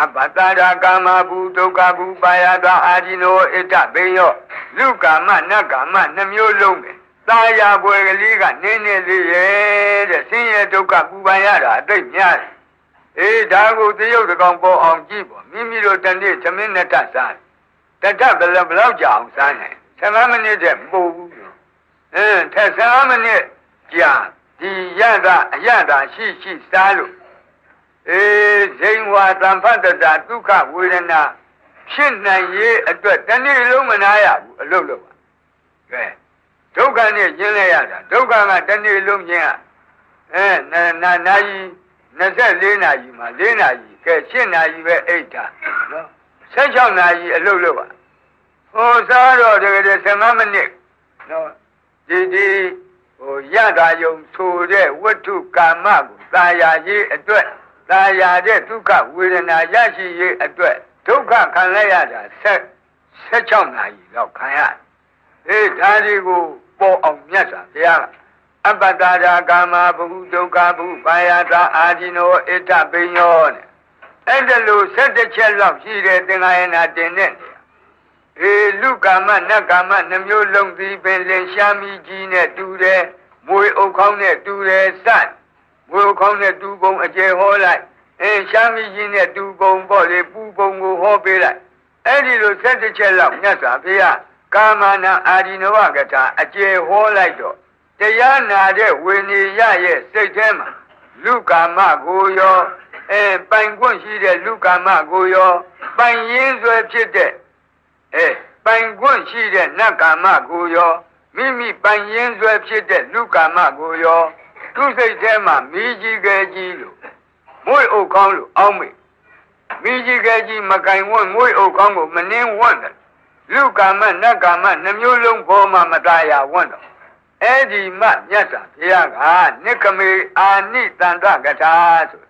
အပတ္တရာကာမဘူးဒုက္ခဘူးပါယတာအာဒီနောဣတ္တဘေယောလူကာမနတ်ကာမနှမျိုးလုံးပဲသာယာပွေကလေးကနင်းနေလေးရဲ့တဲ့ဆင်းရဲဒုက္ခပူပန်ရတာအသိများတယ်ဒါကိုတရုတ်တကောင်ပေါ်အောင်ကြည့်ပေါ့မိမိတို့တနေ့သမင်းနဲ့တတ်စားတတ်ဘယ်လောက်ကြာအောင်စားနိုင်15မိနစ်တည်းမပို့ဘူးထက်15မိနစ်ကြာဒီရတာအရတာရှိစားလို့ဇိမ်ဝါတံဖတ်တာဒုက္ခဝေဒနာဖြစ်နိုင်ရေးအတွက်တနေ့လုံးမနာရဘူးအလုပ်လုပ်ပါကဲဒုက္ခနဲ့ကျင်းလဲရတာဒုက္ခကတနေ့လုံးကျင်းနာရီ24နာရီမှာ4နာရီကဲ7နာရီပဲအိတ်တာနော်16နာရီအလုပ်လုပ်ပါဟိုစားတော့တကယ်15မိနစ်နော်ဒီရတာယုံဆိုတဲ့ဝတ္ထုကာမကိုသာယာရေးအတွက်သာယာတဲ့ဒုက္ခဝေဒနာရရှိရေးအတွက်ဒုက္ခခံလိုက်ရတာ16နာရီလောက်ခံရတယ်ဒါတွေကိုပေါ်အောင်မြတ်စွာဘုရားကအပတ္တရာကာမဘုဒုက္ခဘုပါယတာအာဒီနောဣတ္တပိညောတဲ့အဲ့ဒါလို့17ချက်လောက်ရှိတဲ့သင်္ဃာယနာတင်တဲ့လူကာမနတ်ကာမနှမျိုးလုံးသည်ပင်လင်ရှားမိကြီးနဲ့တူတယ်မွေအုပ်ခေါင်းနဲ့တူတယ်စမွေအုပ်ခေါင်းနဲ့တူပုံအကျယ်ဟောလိုက်ရှားမိကြီးနဲ့တူပုံပေါ့လေပူပုံကိုဟောပေးလိုက်အဲ့ဒီလို17ချက်လောက်မြတ်စွာဘုရားကာမနာအာဒီနဝကထာအကျယ်ဟောလိုက်တော့တရားနာတဲ့ဝိနည်းရဲ့စိတ်ထဲမှာလူကာမကိုရောပိုင်ခွင့်ရှိတဲ့လူကာမကိုရောပိုင်ရင်းဆွဲဖြစ်တဲ့ပိုင်ခွင့်ရှိတဲ့နတ်ကာမကိုရောမိမိပိုင်ရင်းဆွဲဖြစ်တဲ့လူကာမကိုရောသူစိတ်ထဲမှာမိကြီးကဲကြီးလို့မွေအုပ်ကောင်းလို့အောင်းမိမိကြီးကဲကြီးမကင်ဝတ်မွေအုပ်ကောင်းကိုမနှင်းဝတ်တယ်လူကာမနတ်ကာမနှမျိုးလုံးပေါ်မှာမตายရဝတ်တော့အဲ့ဒီမှမြတ်စွာဘုရားကနိက္ခမေအာနိတန္တကထာဆို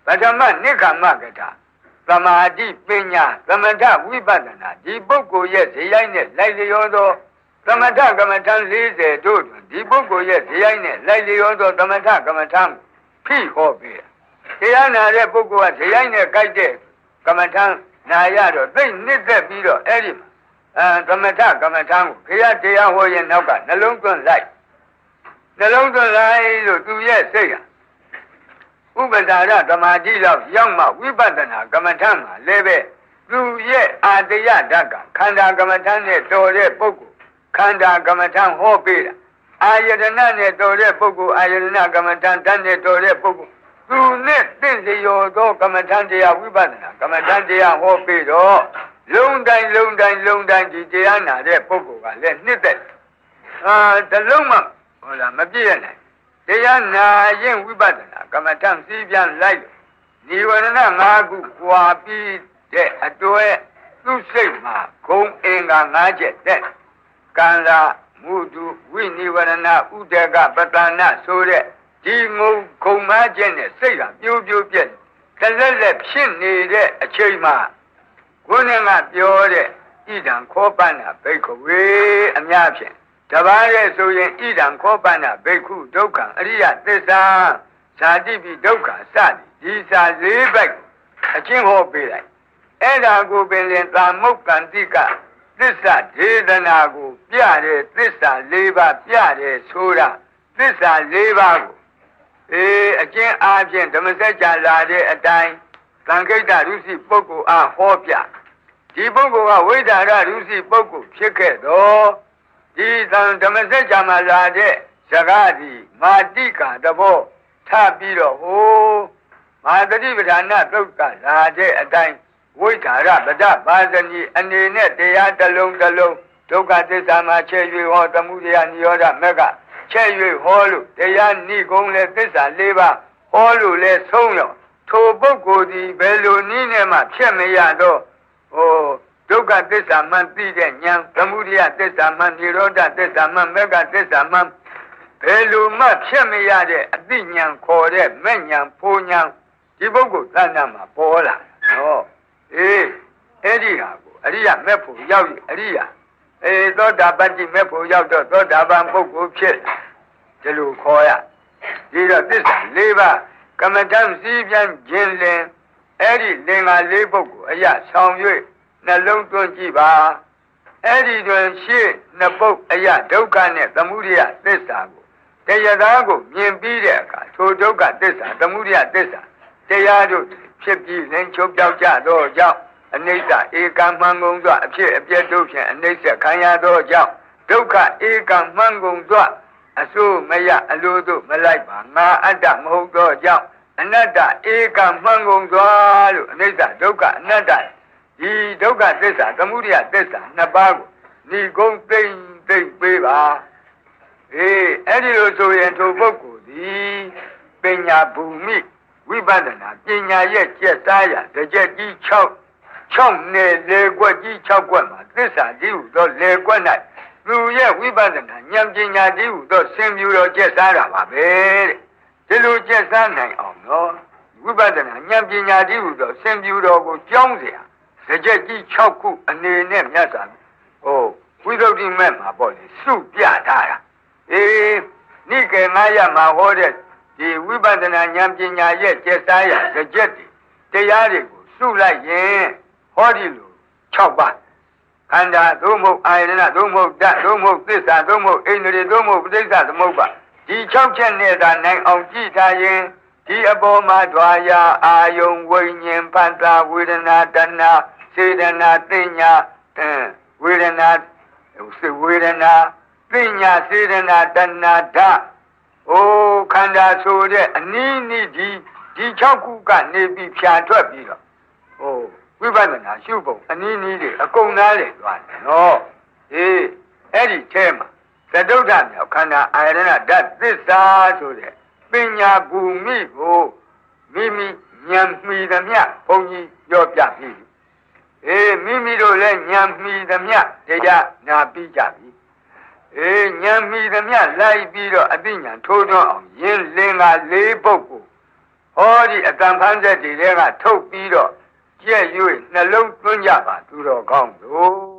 ပထမနိက္ခမကထာသမာဓိပညာသမထဝိပဿနာဒီပုဂ္ဂိုလ်ရဲ့ဇေယိုင်းနဲ့လိုက်လျောသောသမထကမ္မထံ40တို့တွင်ဒီပုဂ္ဂိုလ်ရဲ့ဇေယိုင်းနဲ့လိုက်လျောသောသမထကမ္မထံဖိဟောပေးတယ်တရားနာတဲ့ပုဂ္ဂိုလ်ကဇေယိုင်းနဲ့ကြိုက်တဲ့ကမ္မထံနာရတော့သိနှစ်သက်ပြီးတော့အဲ့ဒီသမထကမ္မထံကိုဘုရားတရားဟောရင်နောက်ကနှလုံးသွင်းလိုက်လို့သူရဲ့စိတ်ကဥပဒါရသမာဓိလောက်ရောက်မှဝိပဿနာကမ္မထံမှာလည်းပဲသူရဲ့အာတယဓာတ်ကခန္ဓာကမ္မထံနဲ့တော်တဲ့ပုဂ္ဂိုလ်ခန္ဓာကမ္မထံဟောပေးတာအာယတနာနဲ့တော်တဲ့ပုဂ္ဂိုလ်အာယတနာကမ္မထံတန်းနဲ့တော်တဲ့ပုဂ္ဂိုလ်သူနဲ့တင့်လျော်သောကမ္မထံတရားဝိပဿနာကမ္မထံတရားဟောပေးတော့လုံးတိုင်းဒီတရားနာတဲ့ပုဂ္ဂိုလ်ကလည်းနှစ်သက်တလုံးမှဟုတ်လားမပြည့်ရနိုင်တရားနာရင်ဝိပဿနာကမ္မထံစည်းပြန်လိုက်လို့နိဝရဏ5ခုပွာပြီးတဲ့အတွက်သူစိတ်မှာဂုံအင်္ဂါ5ချက်တဲ့ကံလာမုဒုဝိနိဝရဏဥဒကပတ္တနာဆိုတဲ့ဒီငုံဂုံ5ချက်နဲ့စိတ်ကပြိုးပြက်တလက်ဖြစ်နေတဲ့အချိန်မှာခုနကပြောတဲ့ဣဒံခောပန္နဘိက္ခဝေအများဖြင့်တပါးရဲ့ဆိုရင်ဣဒံခောပန္နဘိက္ခုဒုက္ခအရိယသစ္စာဇာတိပိဒုက္ခစသည်ဒီစာ၄ဘက်အချင်းဟောပေးလိုက်အဲ့ဒါကိုပင်လင်သာမုတ်ကံတိကသစ္စာဒေသနာကိုပြတဲ့သစ္စာ၄ပါးပြတဲ့ဆိုတာသစ္စာ၄ပါးကိုအကျဉ်းအားဖြင့်ဓမ္မစကြာလာတဲ့အတိုင်းသံခိတ္တရုစီပုဂ္ဂိုလ်အားဟောပြဒီပုဂ္ဂိုလ်ကဝိဒါရရုစီပုဂ္ဂိုလ်ဖြစ်ခဲ့တော့ဒီဓမ္မစကြာမှာလာတဲ့ဇဂတိမာတိကာတဘောထပြီးတော့ဟိုမဟာတတိပဌာနသုတ်ကလာတဲ့အတိုင်းဝိဒါရပဒပါဇနီအနေနဲ့တရားတစ်လုံးဒုက္ခသစ္စာမှာချဲ့၍ဟောသမှုတရားနိရောဓမက်ကချဲ့၍ဟောလို့တရားနိဂုံးလဲသစ္စာ၄ပါးဟောလို့လဲဆုံးရောထိုပုဂ္ဂိုလ်ဒီဘယ်လိုနည်းနဲ့မှဖြစ်မရတော့ဒုက္ခသစ္စာမှန်သိတဲ့ဉာဏ်သမှုတရားသစ္စာမှန်နိရောဓသစ္စာမှန်မက်ကသစ္စာမှန်ဘယ်လိုမှဖြစ်မရတဲ့အသိဉာဏ်ခေါ်တဲ့မဲ့ဉာဏ်ဖိုးဉာဏ် ဒီပုဂ္ဂိုလ်သဏ္ဍာန်မှာပေါ်လာနော်အဲ့ဒီဟာကိုအရိယာမဲ့ဖို့ရောက်ပြီအရိယာသောတာပတ္တိမဲ့ဖို့ရောက်တော့သောတာပန်ပုဂ္ဂိုလ်ဖြစ်ဒီလိုခေါ်ရဒီတော့သစ္စာ၄ပါးကမ္မထံစည်းပြန်ခြင်းလင်အဲ့ဒီလင်္ကာ၄ပုဂ္ဂိုလ်အရာဆောင်၍နှလုံးသွင်းကြည့်ပါအဲ့ဒီတွင်ရှေ့နှစ်ပုဒ်အရာဒုက္ခနဲ့သမုဒယသစ္စာကိုတရားသားကိုမြင်ပြီးတဲ့အခါထိုဒုက္ခသစ္စာသမုဒယသစ္စာတရားတို့ဖြစ်ပြီးလင်းချုပ်ပြောက်ကြသောကြောင့်အနိစ္စဧကံမှန်ကုန်သောအဖြစ်အပျက်တို့ဖြင့်အနိစ္စခံရသောကြောင့်ဒုက္ခဧကံမှန်ကုန်သောအစိုးမရအလိုတို့မလိုက်ပါငါအတ္တမဟုတ်သောကြောင့်အနတ္တဧကံမှန်ကုန်သောလို့အနိစ္စဒုက္ခအနတ္တဒီဒုက္ခသစ္စာသမုဒယသစ္စာနှစ်ပါးကိုညီကုန်းသိမ့်ပေးပါအဲ့ဒီလိုဆိုရင်ထိုပုဂ္ဂိုလ်သည်ပညာဘူမိဝိပဿနာပညာရဲ့ကျက်သားရတစ်ချက်ကြီး6နဲ့လေကွက်ကြီး6ကွက်မှာသစ္စာတည်းဟူသောလေကွက်၌သူရဲ့ဝိပဿနာဉာဏ်ပညာတည်းဟူသောစင်ပြူတော်ကျက်သားတာပါပဲတဲ့ဒီလိုကျက်သားနိုင်အောင်နော်ဝိပဿနာဉာဏ်ပညာတည်းဟူသောစင်ပြူတော်ကိုကြောင်းเสียတစ်ချက်ကြီး6ခုအနေနဲ့မြတ်စွာဝိသုဒ္ဓိမဲ့မှာပေါ့လေစုပြထားတာနိကေငါရမှာဟောတဲ့ဒီဝိပဿနာဉာဏ်ပညာရဲ့ကျက်စားရတစ်ချက်တည်းတရားတွေကိုစုလိုက်ရင်ဟောဒီလို6ပါးခန္ဓာသို့မဟုတ်အာယတနာသို့မဟုတ်ဓာတ်သို့မဟုတ်သစ္စာသို့မဟုတ်ဣန္ဒြေသို့မဟုတ်ပဋိစ္စသမုပ္ပါဒီ6ချက်နဲ့သာနိုင်အောင်ကြည့်ထားရင်ဒီအပေါ်မှာဓွာယာအာယုံဝိညာဉ်ဖတ်တာဝေဒနာတဏှာစေတနာသိညာဝေဒနာသိညာစေတနာတဏှာဓာတ်ခန္ဓာဆိုတဲ့အနည်းနည်းဒီ6ခုကနေပြီးဖြာထွက်ပြီးတော့ဝိပဿနာရှုပုံအနည်းနည်းတွေအကုန်သားလေသွားတယ်နော်အဲ့ဒီထဲမှာသတုဋ္ဌမြောက်ခန္ဓာအာယတနာဓာတ်သစ္စာဆိုတဲ့ပညာဘူမိကိုမိမိဉာဏ်မှီသမျှဘုန်းကြီးပြောပြပြီမိမိတို့လည်းဉာဏ်မှီသမျှတရားနာပြီးကြပြီဉာဏ်မှီသမျှလိုက်ပြီးတော့အသိဉာဏ်ထိုးထွန်းအောင်ယင်းလင်္ကာ၄ပုဂ္ဂိုလ်ဟောဒီအတန်ဖန်းချက်တွေကထုတ်ပြီးတော့ကြည့်၍နှလုံးသွင်းကြပါသူတော်ကောင်းတို့